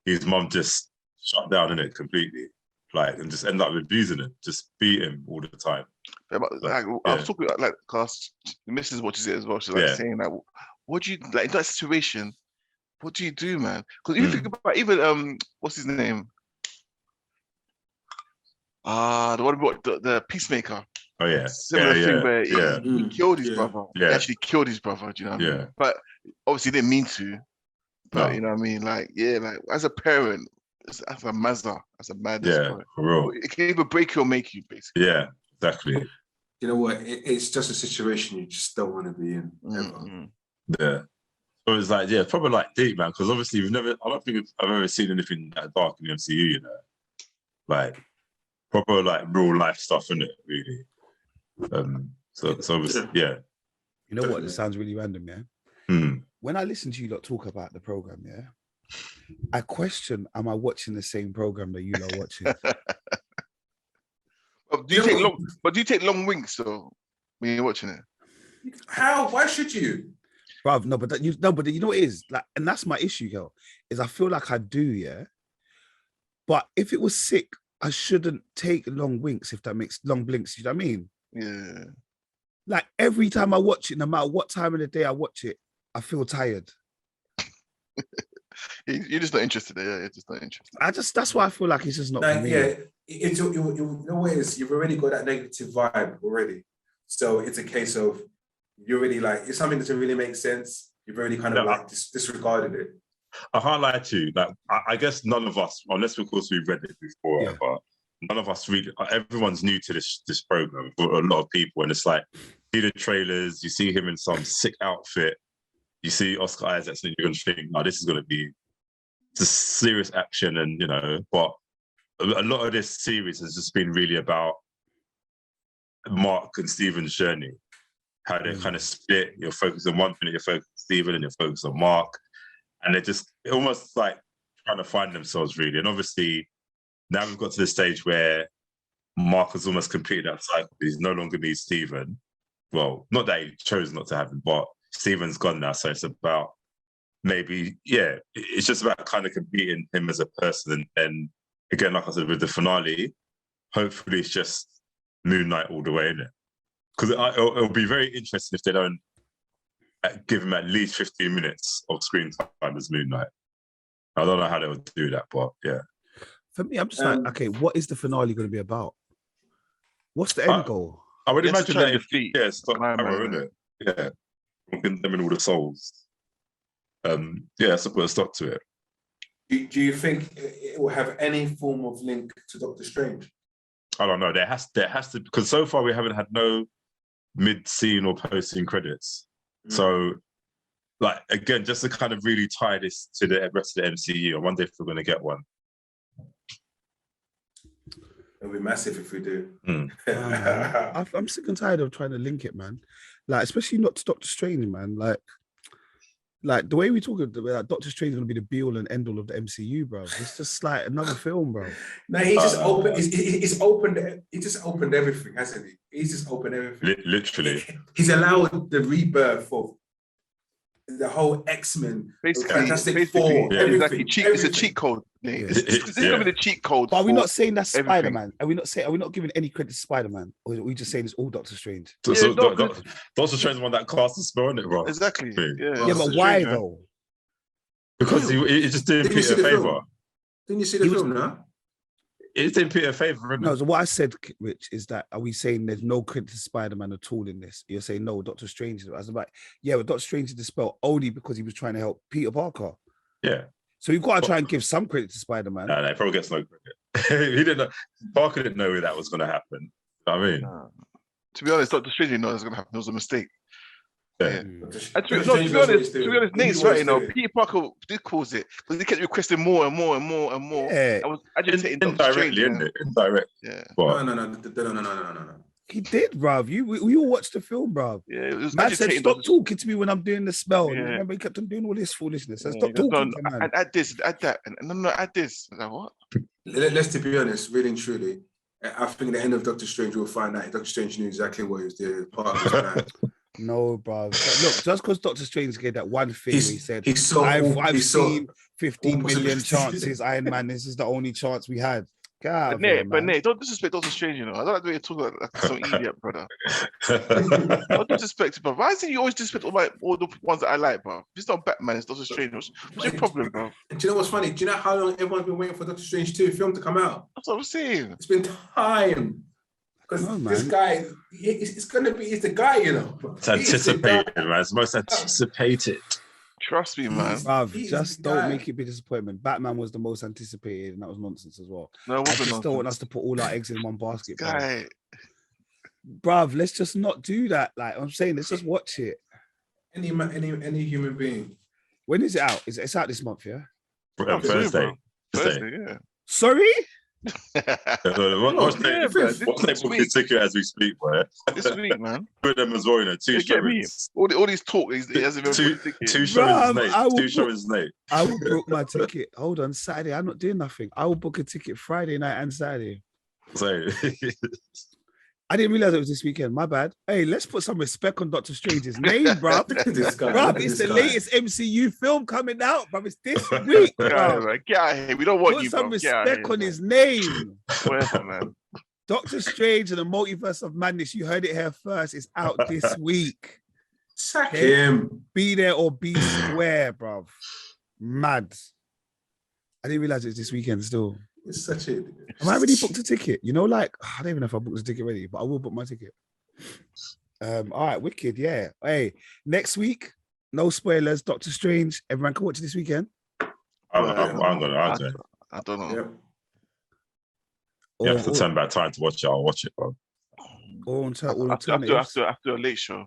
A: his mum just shut down in it completely, like, and just ended up abusing him, just beat him all the time.
C: I was talking like, cause the missus watches it as well. She's like saying like, what do you like in that situation? What do you do, man? Because you think about even what's his name? The one about the Peacemaker.
A: Oh yeah,
C: similar thing where he killed his brother.
A: Yeah.
C: He actually killed his brother. Do you know what I mean? But obviously he didn't mean to. But you know what I mean? Like like as a parent, as a mother, as a man,
A: for real.
C: It can either break you or make you, basically.
A: Yeah, exactly.
D: you know what? It's just a situation you just don't want to be in ever.
A: Yeah. So it's like, yeah, probably like deep, man. Because obviously I don't think I've ever seen anything that dark in the MCU, you know, like proper like real life stuff in it, really. So obviously, yeah.
B: You know what? This sounds really random, yeah. When I listen to you lot talk about the program, yeah, I question: am I watching the same program that you lot are watching?
C: Do you take long winks though when you're watching it?
D: How? Why should you?
B: Bruv, but you know what it is? Like, and that's my issue, girl, is I feel like I do, yeah. But if it was sick, I shouldn't take long winks, if that makes long blinks, you know what I mean?
C: Yeah.
B: Like every time I watch it, no matter what time of the day I watch it, I feel tired.
C: You're just not interested. Yeah, you're just not interested.
B: That's why I feel like it's just not for me.
D: Yeah, it's you know what it is, you've already got that negative vibe already. So it's a case of you're already like, it's something that doesn't really make sense. You've already kind of like disregarded it.
A: I can't lie to you. Like, I guess none of us, unless of course we've read it before, but none of us really. Everyone's new to this program for a lot of people, and it's like, see the trailers, you see him in some sick outfit, you see Oscar Isaac, and you're gonna think, "Oh, this is gonna be just serious action," and you know. But a lot of this series has just been really about Mark and Steven's journey, how they kind of split. You're focused on one thing, you're focused on Steven, and you're focused on Mark. And they're just almost like trying to find themselves, really. And obviously, now we've got to the stage where Mark has almost completed that cycle. He's no longer needs Steven. Well, not that he chose not to have him, but Steven's gone now. So it's about maybe, it's just about kind of completing him as a person. And again, like I said, with the finale, hopefully it's just Moon Knight all the way, innit? Because it'll be very interesting if they don't give him at least 15 minutes of screen time as Moon Knight. I don't know how they would do that, but yeah.
B: For me, I'm just like, okay, what is the finale going to be about? What's the end goal?
A: I would imagine that
C: stop
A: Arrow, isn't it? Yeah. Them in all the souls. That's a put a stop to it.
D: Do you think it will have any form of link to Doctor Strange?
A: I don't know. There has to, because so far we haven't had no mid-scene or post-scene credits. So, like, again, just to kind of really tie this to the rest of the MCU, I wonder if we're going to get one.
D: It'll be massive if we do.
B: I'm sick and tired of trying to link it, man. Like, especially not to Doctor Strange, man. Like the way we talk about Doctor Strange is going to be the be-all and end-all of the MCU, bro. It's just like another film, bro.
D: No, he just opened. He's opened. He just opened everything, hasn't he? He's just opened everything.
A: Literally,
D: he's allowed the rebirth of the whole X-Men, Fantastic Four.
C: Exactly. It's a cheat code. It's going to be the cheat code.
B: But are we not saying that's Spider-Man? Are we not giving any credit to Spider-Man? Or are we just saying it's all Doctor Strange?
A: So Doctor Strange is one that cast the spell on it, bro.
C: Exactly.
B: Yeah, but why though?
A: Because he just did Peter a favor.
D: Didn't you see the film now?
A: It did Peter a favor, isn't it?
B: No, so what I said, Rich, is that are we saying there's no credit to Spider-Man at all in this? You're saying no, Doctor Strange. I was like, yeah, but Doctor Strange did the spell only because he was trying to help Peter Parker.
A: Yeah.
B: So you've got to try and give some credit to Spider-Man.
A: No, probably gets no credit. He didn't know. Parker didn't know that was going to happen. You know what I mean?
C: To be honest, Doctor Strange didn't know it was going to happen. It was a mistake.
A: Yeah.
C: To be honest, Nate's right. You know, Peter Parker did cause it because he kept requesting more and more and more and more.
B: Yeah.
C: I was agitating Doctor Strange.
A: Indirect.
C: Yeah.
D: No.
B: He did, bruv. We all watched the film, bruv.
C: Yeah, it was
B: man said, stop talking to me when I'm doing the spell. Yeah. Remember, he kept on doing all this foolishness. Stop talking to man.
C: And add this, add that, and no, add this. Like, what?
D: Let's to be honest, really and truly, I think at the end of Doctor Strange, we'll find out Doctor Strange knew exactly what he was doing. Part of his plan.
B: No, bro. Look, just because Doctor Strange gave that one thing where he said, I've seen 15 million chances, Iron Man, this is the only chance we had. God,
C: but Nate, don't disrespect Doctor Strange, you know. I don't like the way you talk like some idiot, brother. Don't disrespect, bro. Why is it you always disrespect all the ones that I like, bro? If it's not Batman, it's Doctor Strange. What's your problem, bro?
D: Do you know what's funny? Do you know how long everyone's been waiting for Doctor Strange 2 film to come out?
C: That's what I'm saying.
D: It's been time. Because this guy, it's the guy, you know.
A: It's anticipated, man. It's most anticipated.
C: Trust me, man.
B: Bruv, just don't make it be disappointment. Batman was the most anticipated, and that was nonsense as well.
C: No, it wasn't
B: I just don't want us to put all our eggs in one basket.
C: Guy.
B: bruv, let's just not do that. Like I'm saying, let's just watch it.
D: Any human being.
B: When is it out? It's out this month, yeah?
A: Thursday.
C: Thursday, yeah.
B: Sorry?
A: What's they book your ticket as we speak, boy?
C: This week, man.
A: Put them as well, you know, two showings.
C: All these talk, he hasn't even put a ticket.
A: Two showings, Nate.
B: I will book my ticket. Hold on, Saturday. I'm not doing nothing. I will book a ticket Friday night and Saturday.
A: So
B: I didn't realize it was this weekend. My bad. Hey, let's put some respect on Doctor Strange's name, bruv. It's the latest MCU film coming out, bruv. It's this week, bruv.
C: Get out of here. We don't want
B: put
C: you,
B: some
C: bruv.
B: respect on his name.
C: Whatever, man.
B: Doctor Strange and the Multiverse of Madness. You heard it here first. It's out this week.
D: Sack him.
B: Be there or be square, bruv. Mad. I didn't realize it was this weekend still.
D: It's such a.
B: Have I already booked a ticket? You know, like I don't even know if I booked a ticket already, but I will book my ticket. All right, wicked, yeah. Hey, next week, no spoilers. Doctor Strange. Everyone can watch it this weekend.
A: I'm gonna.
C: I don't know.
D: Yep.
A: You have to turn back time to watch it. I'll watch it, bro.
B: After
C: a late show.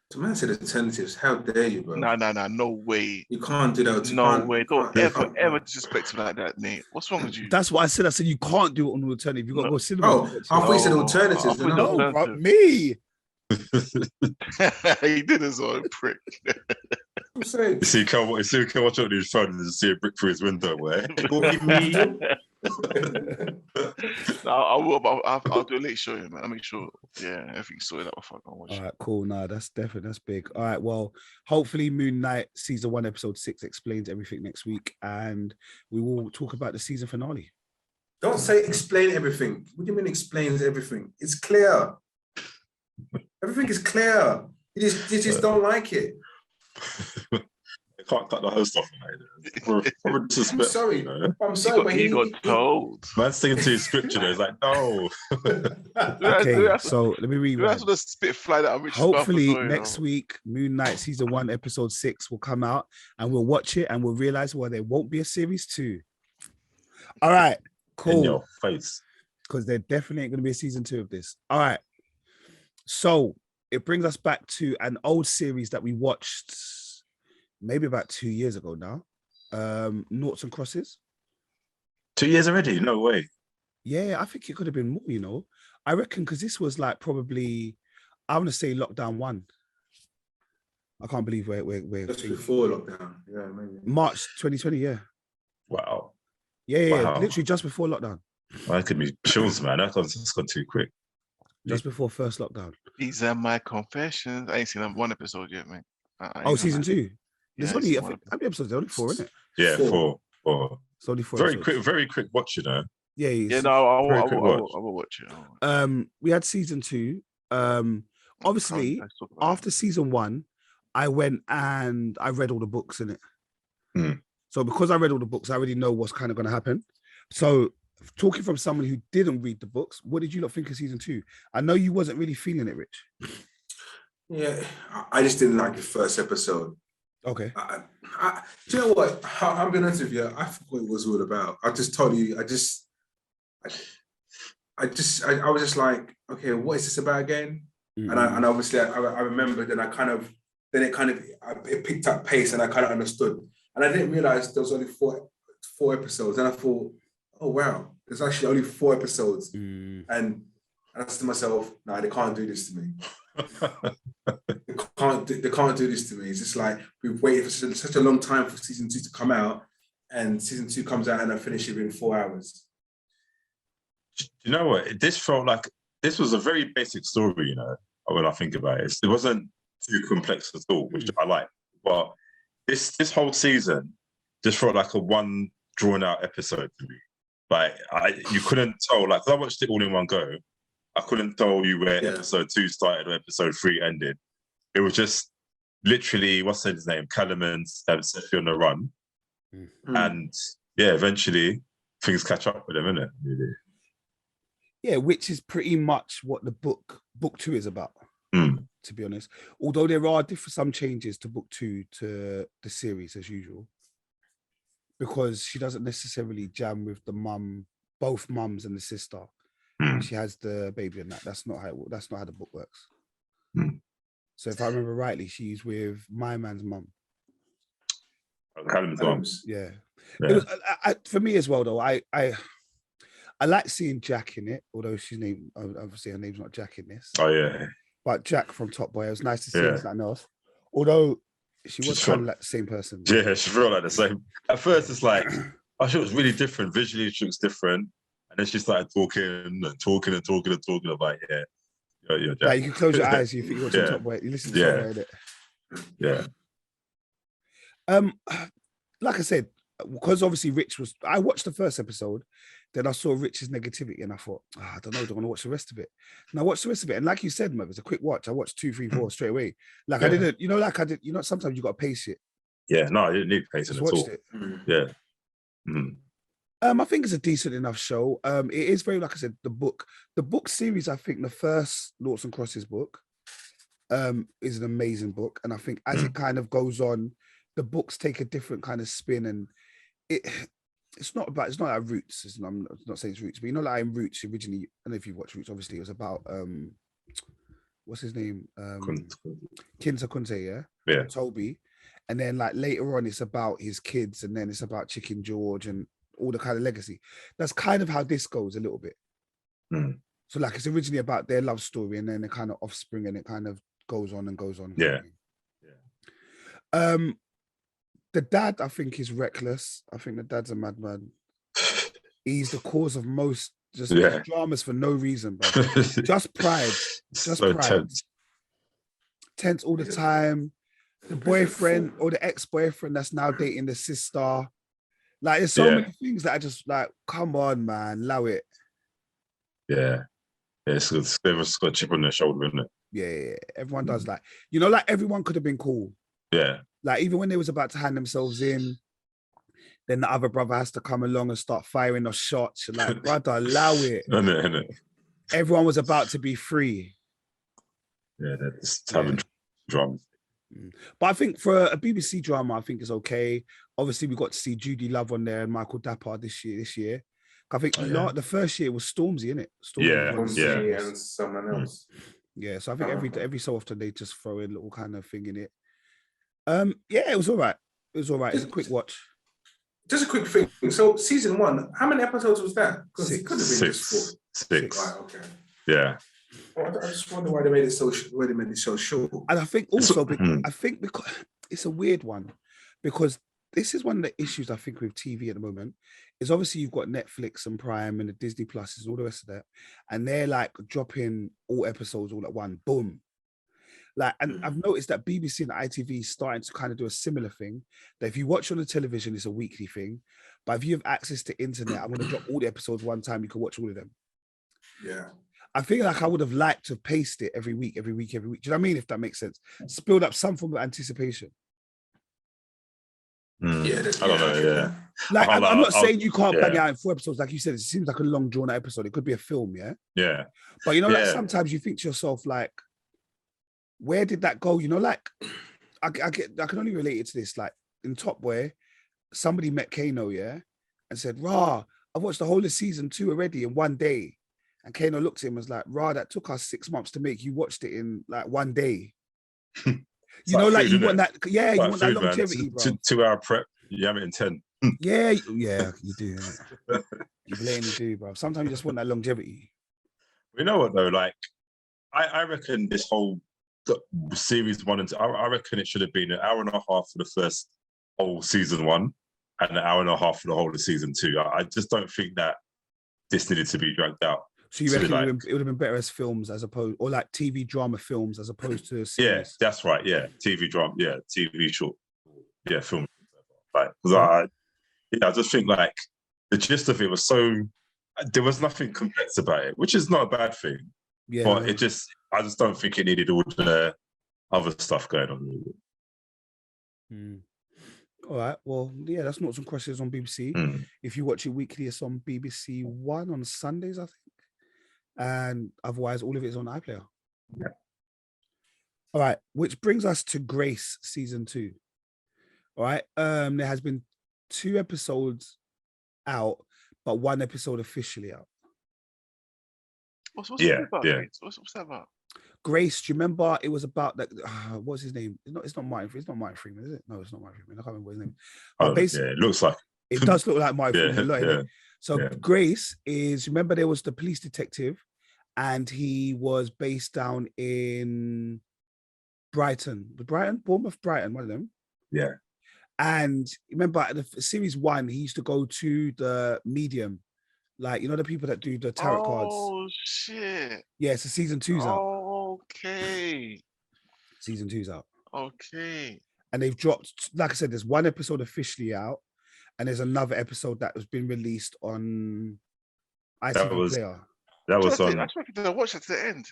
D: The man said alternatives. How dare you, bro?
C: No way.
D: You can't do that.
C: No way. Don't ever disrespect him like that, Nate. What's wrong with you?
B: That's what I said. I said you can't do it on alternative. You got to go cinema.
D: Oh, I thought you said alternatives.
B: No, bro, me.
C: He did as well, prick.
D: I'm saying.
A: You can watch it on his phone and see a brick through his window. Where?
C: I'll do a late show, man. I'll make sure, everything's sorted out before I can watch it.
B: All right, cool. Nah, that's big. All right, well, hopefully Moon Knight season 1, episode 6 explains everything next week, and we will talk about the season finale.
D: Don't say explain everything. What do you mean explains everything? It's clear. Everything is clear. You just don't like it.
A: I can't cut the host off, mate.
D: I'm sorry. You know? I'm sorry,
C: he got told.
A: Man's sticking to his scripture. He's like, no.
B: Okay, so let me read.
C: That's the spit fly that I'm rich.
B: Hopefully next week, Moon Knight season 1, episode 6 will come out, and we'll watch it, and we'll realize there won't be a series 2. All right, cool.
A: In your face.
B: Because there definitely ain't going to be a season 2 of this. All right. So it brings us back to an old series that we watched maybe about 2 years ago now. Noughts and Crosses.
A: 2 years already? No way.
B: Yeah, I think it could have been more, you know. I reckon because this was like probably, I want to say lockdown 1. I can't believe we're
D: just before lockdown. Yeah, maybe.
B: March 2020, yeah.
A: Wow.
B: Yeah, wow. Literally just before lockdown.
A: Well, that could be chills, man. That's gone too quick.
B: Just before first lockdown.
C: These are my confessions. I ain't seen one episode yet, mate.
B: Season 2. There's only how many episodes? There's only 4, isn't it?
A: Yeah, 4.
B: It's only 4.
A: Very quick watch, you know.
B: Yeah.
C: Yeah, no, I will watch it.
B: We had season 2. Obviously, after season 1, I went and I read all the books in it. So because I read all the books, I already know what's kind of going to happen. So talking from someone who didn't read the books, what did you lot think of season 2? I know you wasn't really feeling it, Rich.
D: Yeah, I just didn't like the first episode.
B: Okay.
D: Do you know what? I'm being honest with you. I forgot what it was all about. I just told you. I was just like, okay, what is this about again? Mm-hmm. And obviously I remembered, and it picked up pace, and I kind of understood. And I didn't realize there was only four episodes. And I thought, oh wow, there's actually only 4 episodes. And I said to myself, no, they can't do this to me. They can't do this to me. It's just like we've waited for such a long time for season 2 to come out, and season 2 comes out and I finish it in 4 hours.
A: You know what? This felt like this was a very basic story, you know, when I think about it. It wasn't too complex at all, which I like. But this whole season just felt like a one drawn out episode to me. Like you couldn't tell, like, 'cause I watched it all in one go. I couldn't tell you where episode 2 started or episode 3 ended. It was just literally, what's his name? Callum's set you on the run. And eventually things catch up with them, innit? Really.
B: Yeah, which is pretty much what the book 2 is about, to be honest. Although there are some changes to book 2 to the series as usual, because she doesn't necessarily jam with the both mums and the sister. She has the baby and that. That's not how the book works.
A: Mm.
B: So if I remember rightly, she's with my man's mum.
A: Callum's mum.
B: Yeah.
A: Yeah.
B: It was for me as well though. I like seeing Jack in it, although she's named, obviously her name's not Jack in this.
A: Oh yeah.
B: But Jack from Top Boy, it was nice to see
A: Yeah.
B: something else. Although she was
A: She's
B: kind of
A: fun.
B: like the same person.
A: Yeah, she felt like the same. At first, it's like, I thought it was really different. Visually, she looks different. And then she started talking and talking and talking and talking about, yeah, you're Jack.
B: Like you can close your eyes, you think you're watching
A: Yeah.
B: Top Boy, you listen to Top Boy, innit?
A: Yeah.
B: Like I said, because obviously Rich was, I watched the first episode, then I saw Rich's negativity and I thought, I don't know, do I want to watch the rest of it? And I watched the rest of it. And like you said, Merv, it's a quick watch. I watched 2, 3, 4 straight away. Like I didn't, sometimes you got to pace it.
A: Yeah, no, I didn't need pacing at all.
B: It.
A: Yeah. Mm.
B: I think it's a decent enough show. It is very, like I said, the book series, I think the first Noughts and Crosses book is an amazing book. And I think as it kind of goes on, the books take a different kind of spin, and it's not like Roots. I'm not saying it's Roots, but like in Roots originally, I don't know if you've watched Roots, obviously it was about what's his name? Kinsa Kunte,
A: yeah.
B: Toby. And then like later on it's about his kids, and then it's about Chicken George and all the kind of legacy. That's kind of how this goes a little bit.
A: Mm.
B: So like it's originally about their love story and then the kind of offspring, and it kind of goes on and goes on.
A: Yeah.
B: The dad, I think, is reckless. I think the dad's a madman. He's the cause of most dramas for no reason, bro. Just pride. Just so pride. Tense all the time. The boyfriend or the ex-boyfriend that's now dating the sister. Like, there's so many things that I just like, come on, man, allow it.
A: Yeah. It's got a chip on their shoulder, isn't it?
B: Yeah. Everyone does like, like everyone could have been cool.
A: Yeah.
B: Like, even when they was about to hand themselves in, then the other brother has to come along and start firing those shots. You're like, brother, allow it.
A: Isn't it?
B: Everyone was about to be free.
A: Yeah, that's having drama.
B: But I think for a BBC drama, I think it's okay. Obviously, we got to see Judy Love on there and Michael Dapper this year. I think the first year was Stormzy, innit?
D: Stormzy and someone else.
B: Yeah, so I think every so often they just throw in a little kind of thing in it. Yeah, it was all right. It's a quick watch.
D: Just a quick thing. So season 1, how many episodes was that? Because it could have been
A: Six.
D: Right, okay.
A: Yeah.
D: I just wonder why they made it so short.
B: And I think also because it's a weird one, because this is one of the issues I think with TV at the moment is obviously you've got Netflix and Prime and the DisneyPlusy and all the rest of that, and they're like dropping all episodes all at one, boom. Like, and I've noticed that BBC and ITV is starting to kind of do a similar thing. That if you watch on the television, it's a weekly thing, but if you have access to internet, I'm going to drop all the episodes one time. You can watch all of them.
D: Yeah.
B: I feel like I would have liked to have paced it every week. Do you know what I mean? If that makes sense. Build up some form of anticipation.
D: Yeah,
A: I don't know. Yeah.
B: Like, I'm not saying you can't bang out in 4 episodes. Like you said, it seems like a long drawn out episode. It could be a film, yeah?
A: Yeah.
B: But like sometimes you think to yourself, like, where did that go? Like, I can only relate it to this. Like, in Top Boy, somebody met Kano, yeah? And said, Rah, I've watched the whole of season 2 already in one day. And Kano looked at him and was like, Rah, that took us 6 months to make. You watched it in like one day. You want that, you want that longevity, bro.
A: 2 hour prep, you have it in 10.
B: Yeah, you do. You blatantly do, bro. Sometimes you just want that longevity.
A: You know what though? Like, I reckon this whole series 1 and 2, I reckon it should have been an hour and a half for the first whole season 1 and an hour and a half for the whole of season 2. I just don't think that this needed to be dragged out.
B: So you reckon it would have been better as films as opposed, or like TV drama films as opposed to series?
A: Yeah, that's right. Yeah, TV drama. Yeah, TV short. Yeah, film. Like, because I just think like the gist of it was there was nothing complex about it, which is not a bad thing.
B: Yeah,
A: but I just don't think it needed all the other stuff going on.
B: All right. Well, yeah, that's Noughts and Crosses on BBC. If you watch it weekly, it's on BBCOne on Sundays, I think. And otherwise, all of it is on iPlayer.
A: Yeah.
B: All right. Which brings us to Grace season 2. All right. There has been 2 episodes out, but 1 episode officially out.
C: What's
A: Yeah,
C: it about?
A: yeah.
C: What's that about?
B: Grace, do you remember it was about that? What's his name? It's not Martin Freeman, is it? No, it's not Martin Freeman. I can't remember his name. But basically,
A: it looks like
B: it does look like Martin
A: Yeah,
B: Freeman a lot,
A: yeah,
B: innit? So Grace is, remember there was the police detective and he was based down in Brighton. Bournemouth, Brighton, one of them.
A: yeah.
B: And remember at the series 1, he used to go to the medium, like, you know, the people that do the tarot cards.
C: Oh shit.
B: Yeah, so season 2's out.
C: Okay.
B: Season 2's out.
C: Okay.
B: And they've dropped, like I said, there's one episode officially out, and there's another episode that has been released on ITV Player.
A: That was on.
C: I tried to watch it to the end.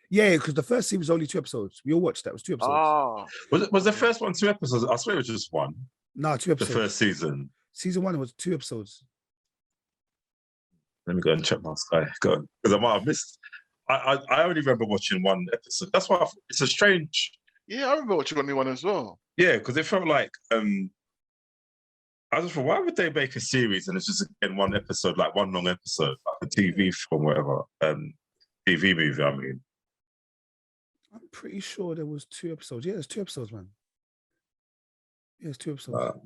B: Yeah, because the first season was only 2 episodes. We all watched that. It was 2 episodes.
C: Oh.
A: Was the first one 2 episodes? I swear it was just one.
B: No, 2 episodes.
A: The first season.
B: Season 1 was 2 episodes.
A: Let me go and check my Sky. Because I might have missed. I only remember watching 1 episode. That's why it's a strange.
C: Yeah, I remember watching only 1 as well.
A: Yeah, because it felt like I just thought, why would they make a series and it's just again 1 episode, like 1 long episode, like a TV film, whatever, TV movie. I mean,
B: I'm pretty sure there was 2 episodes. Yeah, there's 2 episodes, man. Yeah, it's 2 episodes.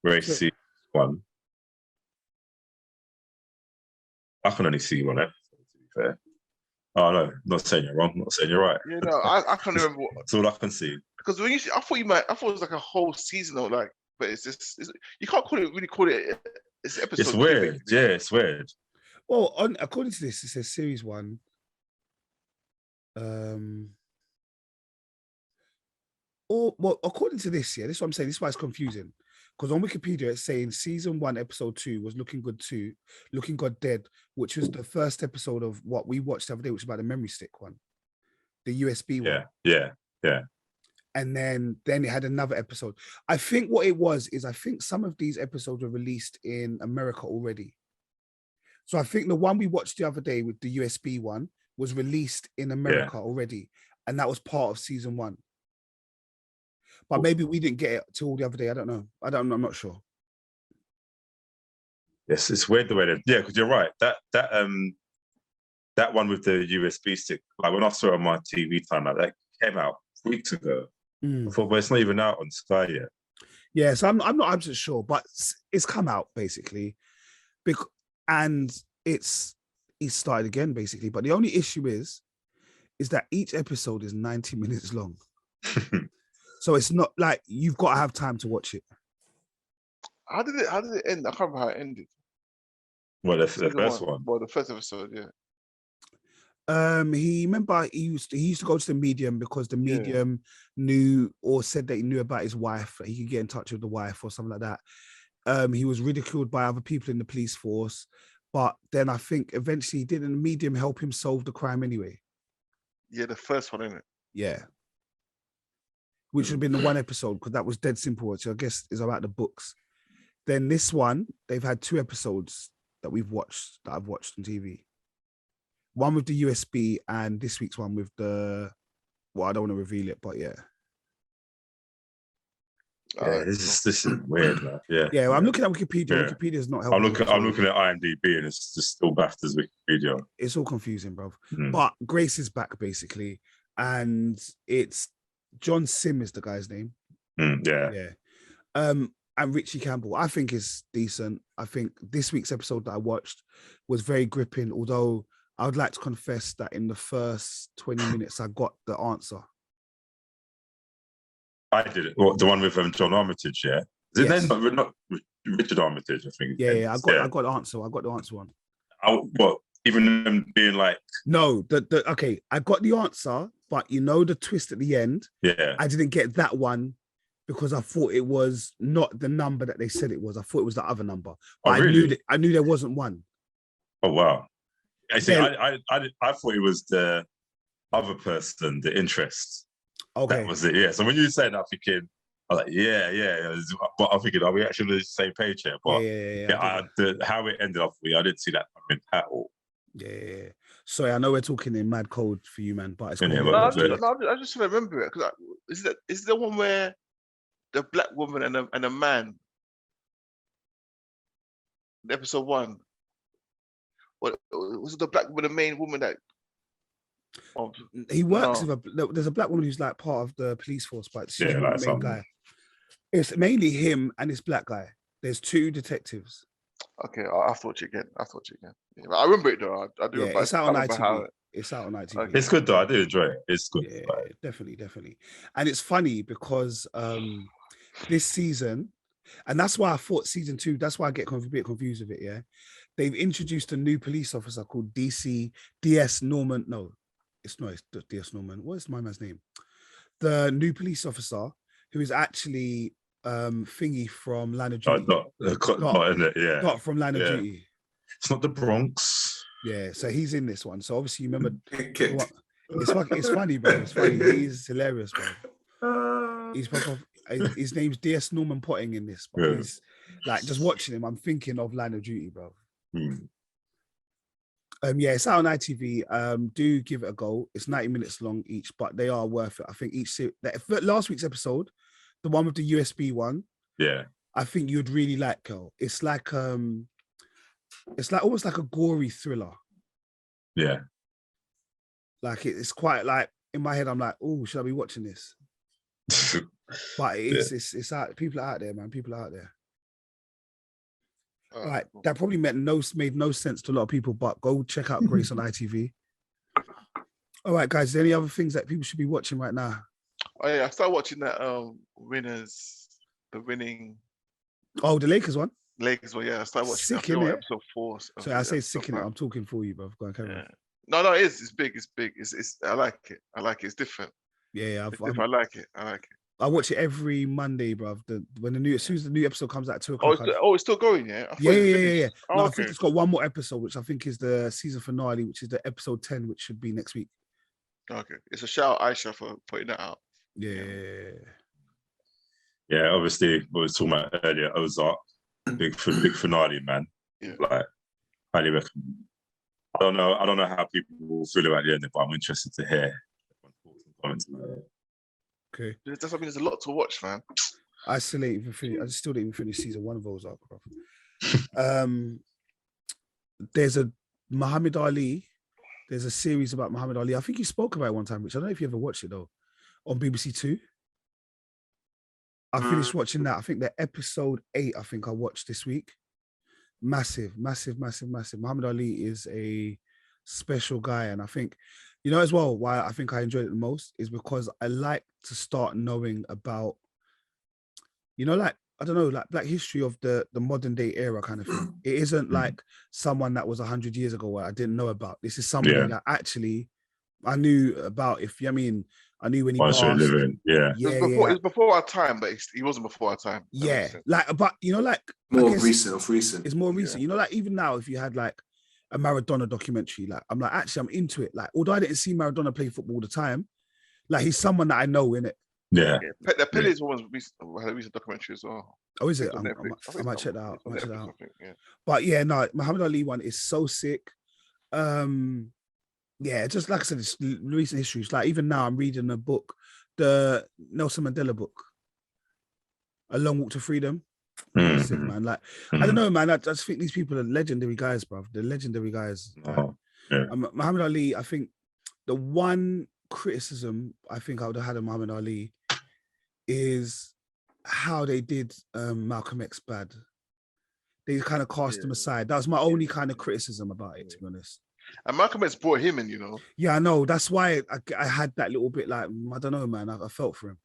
A: Race season 1. I can only see 1 episode, to be fair. Oh no, not saying you're wrong, not saying you're right.
C: Yeah, no, I can't remember.
A: That's all I can see.
C: Because when I thought it was like a whole season or like, but it's just you can't really call it. It's episode.
A: It's weird. Yeah, it's weird.
B: Well, according to this, it says series 1. According to this, yeah, this is what I'm saying. This is why it's confusing. Because on Wikipedia, it's saying season 1, episode 2 was Looking Good 2, Looking Good Dead, which was the first episode of what we watched the other day, which is about the memory stick one, the USB one.
A: Yeah.
B: And then it had another episode. I think what it was is I think some of these episodes were released in America already. So I think the one we watched the other day with the USB one was released in America already. And that was part of season 1. But maybe we didn't get it till the other day. I don't know. I'm not sure.
A: Yes, it's weird the way that, because you're right. That one with the USB stick, like when I saw it on my TV time, like that came out weeks ago. I thought, but it's not even out on Sky yet.
B: Yeah, so I'm not absolutely sure, but it's come out basically, and it started again basically. But the only issue is that each episode is 90 minutes long. So it's not like you've got to have time to watch it.
C: How did it end? I can't remember how it ended.
A: Well, the first one.
C: Well, the first episode, yeah.
B: He used to go to the medium because the medium knew or said that he knew about his wife, that he could get in touch with the wife or something like that. He was ridiculed by other people in the police force, but then I think eventually didn't the medium help him solve the crime anyway?
C: Yeah, the first one, isn't it?
B: Yeah. Which would have been the 1 episode because that was dead simple, which I guess is about the books. Then this one, they've had 2 episodes that I've watched on TV. One with the USB and this week's one with the, well, I don't want to reveal it, but yeah.
A: This is weird, man. Yeah.
B: Yeah, well, I'm looking at Wikipedia. Yeah. Wikipedia is not helping.
A: I'm looking at IMDb and it's just still BAFTAs Wikipedia.
B: It's all confusing, bro. But Grace is back basically, and it's John Sim is the guy's name.
A: Yeah.
B: And Richie Campbell, I think is decent. I think this week's episode that I watched was very gripping, although I would like to confess that in the first 20 minutes, I got the answer.
A: I did it. Well, the one with John Armitage, yeah? Is it then not Richard Armitage, I think?
B: Yeah, I got the answer. I got the answer on.
A: What? Even them being like...
B: No, okay, I got the answer, but you know the twist at the end?
A: Yeah.
B: I didn't get that one because I thought it was not the number that they said it was. I thought it was the other number. But
A: really?
B: I knew there wasn't one.
A: Oh, wow. I see. I thought it was the other person, the interest.
B: Okay,
A: that was it. Yeah. So when you said that, I'm thinking, I was like, yeah. But I'm thinking, are we actually on the same page here? But how it ended up for you, I didn't see that coming at all.
B: Yeah. Sorry, I know we're talking in mad code for you, man. But it's cool.
C: I just remember it because is the one where the black woman and a man, episode 1. What was it? The black woman, the main woman that. Oh,
B: He works
C: no.
B: with there's a black woman who's like part of the police force, but she's
A: Yeah,
B: not
A: like
B: the main
A: some-
B: guy. It's mainly him and this black guy. There's two detectives.
C: Okay, I thought you again. Yeah, but I remember it though. I do.
B: Yeah,
C: Remember,
B: it's out on ITV. It's out on ITV.
C: Okay.
A: It's good though. I do enjoy it. It's good.
B: Yeah,
A: Like,
B: definitely. And it's funny because this season, and that's why I thought season 2, that's why I get a bit confused with it, yeah. They've introduced a new police officer called DS Norman. No, it's not DS Norman. What is my man's name? The new police officer who is actually Thingy from Line of Duty.
A: not in it. Yeah.
B: Not from Line of
A: Yeah.
B: Duty.
A: It's not the Bronx.
B: Yeah, so he's in this one. So obviously you remember
D: Kicked.
B: it's funny, bro. It's funny. He's hilarious, bro. He's proper, his name's DS Norman Potting in this, bro.
A: Yeah.
B: He's like just watching him, I'm thinking of Line of Duty, bro. Yeah, it's out on ITV. Do give it a go. It's 90 minutes long each, but they are worth it. I think last week's episode, the one with the USB one,
A: Yeah.
B: I think you'd really like, Kel. It's like almost like a gory thriller.
A: Yeah.
B: Like it's quite like in my head, I'm like, oh, should I be watching this? But it's out. People are out there, man. People are out there. Right, that probably made no sense to a lot of people, but go check out Grace on ITV. All right, guys. Is there any other things that people should be watching right now?
C: Oh yeah, I started watching that the winning.
B: Oh, the Lakers one.
C: Lakers one, yeah. I started watching.
B: Sick, innit?
C: Episode 4.
B: So I say sick in it. I'm talking for you, bro. Go on, carry on.
C: No, it's big. It's big. It's I like it. It's different.
B: Yeah,
C: I like it.
B: I watch it every Monday, bro. As soon as the new episode comes out at 2:00.
C: It's still going, yeah.
B: Yeah.
C: Oh,
B: No,
C: okay.
B: I think it's got one more episode, which I think is the season finale, which is the episode 10, which should be next week.
C: Okay, it's a shout out Aisha for putting that out.
B: Yeah.
A: Yeah, obviously, we were talking about earlier, Ozark, big finale, man.
C: Yeah.
A: Like, highly recommend. I don't know how people will feel about the ending, but I'm interested to hear comments about it.
B: Okay.
C: There's a lot to watch, man.
B: I still didn't even finish season 1 of Ozark, bro. There's a Muhammad Ali. There's a series about Muhammad Ali. I think you spoke about it one time, which I don't know if you ever watched it though, on BBC2. I finished watching that. I think the episode 8, I think I watched this week. Massive. Muhammad Ali is a special guy. And I think, as well, why I think I enjoyed it the most is because I like to start knowing about, like, I don't know, like Black history of the modern day era kind of thing. It isn't like someone that was 100 years ago where I didn't know about. This is somebody that actually I knew about. I knew when he passed.
A: Yeah.
C: It's before our time, but he wasn't before our time.
B: Yeah, like, but like
D: more recent.
B: It's more recent.
C: Yeah.
B: Like even now, if you had like a Maradona documentary, like I'm into it. Like although I didn't see Maradona play football all the time, like he's someone that I know, innit?
A: Yeah.
C: The Pele's one had a recent documentary as well.
B: Oh, is it? I might check that out. But yeah, no, Muhammad Ali one is so sick. Yeah, just like I said, it's recent histories. Like even now, I'm reading a book, the Nelson Mandela book, A Long Walk to Freedom. Sick, man. Like I don't know, man. I just think these people are legendary guys, bro. They're legendary guys. Muhammad Ali. I think the one criticism I think I would have had of Muhammad Ali is how they did Malcolm X bad. They kind of cast him aside. That was my only kind of criticism about it, to be honest.
C: And Malcolm X brought him in,
B: Yeah, I know. That's why I had that little bit like, I don't know, man. I felt for him.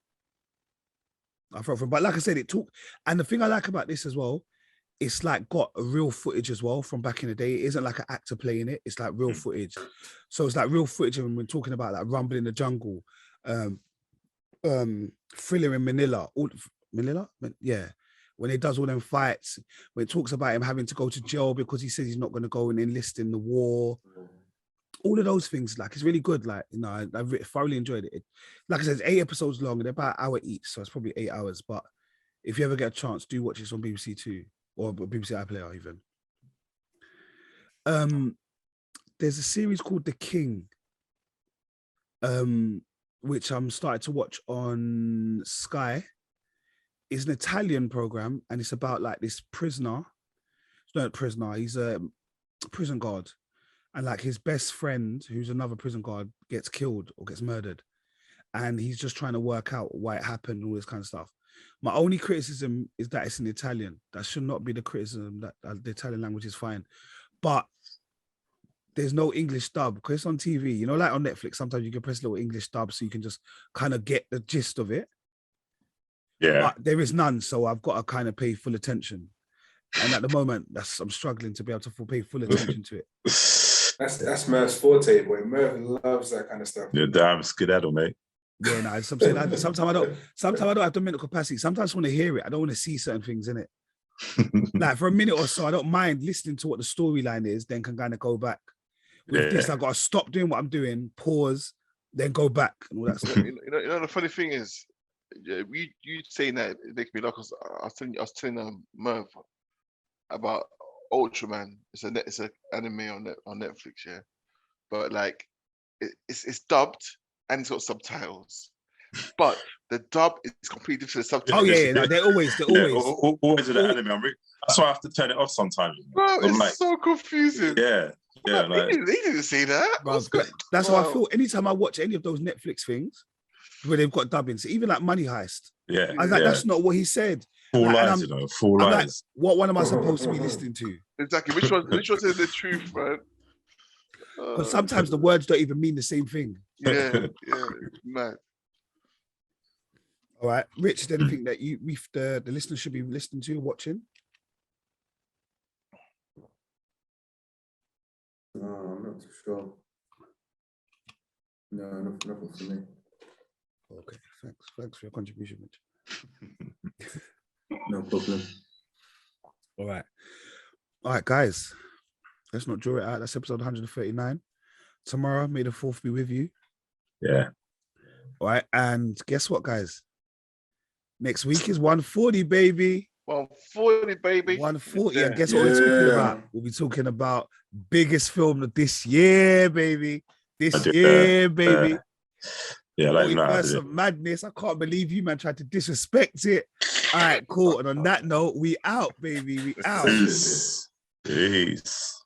B: But like I said, it took, and the thing I like about this as well, it's like got a real footage as well from back in the day. It isn't like an actor playing it. It's like real footage. So it's like real footage when we're talking about like Rumble in the Jungle, Thriller in Manila. Yeah. When he does all them fights, when it talks about him having to go to jail because he says he's not going to go and enlist in the war. All of those things, like, it's really good. Like, I thoroughly enjoyed it. Like I said, it's 8 episodes long. They're about an hour each, so it's probably 8 hours. But if you ever get a chance, do watch it on BBC2 or BBC iPlayer even. There's a series called The King, which I'm starting to watch on Sky. It's an Italian program, and it's about like this prisoner. He's not a prisoner. He's a prison guard, and like his best friend, who's another prison guard, gets killed or gets murdered, and he's just trying to work out why it happened and all this kind of stuff. My only criticism is that it's in Italian. That should not be the criticism. That the Italian language is fine, but there's no English dub because it's on TV. You know, like on Netflix, sometimes you can press a little English dub so you can just kind of get the gist of it.
A: Yeah.
B: But there is none, so I've got to kind of pay full attention. And at the moment, I'm struggling to be able to pay full attention to it.
D: That's Merv's forte, boy. Merv loves that kind of stuff.
A: You're damn skedaddle, mate.
B: Yeah, no, sometimes I don't have the mental capacity. Sometimes I want to hear it. I don't want to see certain things in it. Like for a minute or so, I don't mind listening to what the storyline is, then can kind of go back. With this, I've got to stop doing what I'm doing, pause, then go back and all that stuff.
C: You know, the funny thing is, you saying that it makes me laugh because I was telling Merv about Ultraman. It's an anime on Netflix, yeah. But like, it's dubbed and it's got subtitles, but the dub is completely different to the subtitles.
B: Oh yeah, no, they're always
A: always in the anime. That's why I have to turn it off sometimes.
C: Bro, it's so confusing.
A: Yeah. Yeah,
C: like, they didn't see that.
B: Bro, that's how I feel. Anytime I watch any of those Netflix things where they've got dubbing, so even like Money Heist,
A: yeah,
B: I was like, that's not what he said.
A: Full
B: like,
A: lies, full lies.
B: Like, what one am I supposed to be listening to?
C: Exactly. Which one is the truth, man?
B: Because sometimes the words don't even mean the same thing.
C: Yeah, man.
B: All right, Rich, is there anything that the listeners should be listening to, watching?
D: No, I'm not too sure. No, nothing for me.
B: Okay, thanks for your contribution, Rich.
D: No problem.
B: All right, guys. Let's not draw it out. That's episode 139. Tomorrow, may the 4th be with you.
A: Yeah.
B: All right, and guess what, guys? Next week is 140, baby.
C: 140, baby.
B: 140. And guess what we're talking about? We'll be talking about biggest film of this year, baby. This year, baby.
A: Yeah, like
B: Multiverse of Madness. I can't believe you, man, tried to disrespect it. All right, cool. And on that note, we out, baby. We out.
A: Peace.
C: Peace.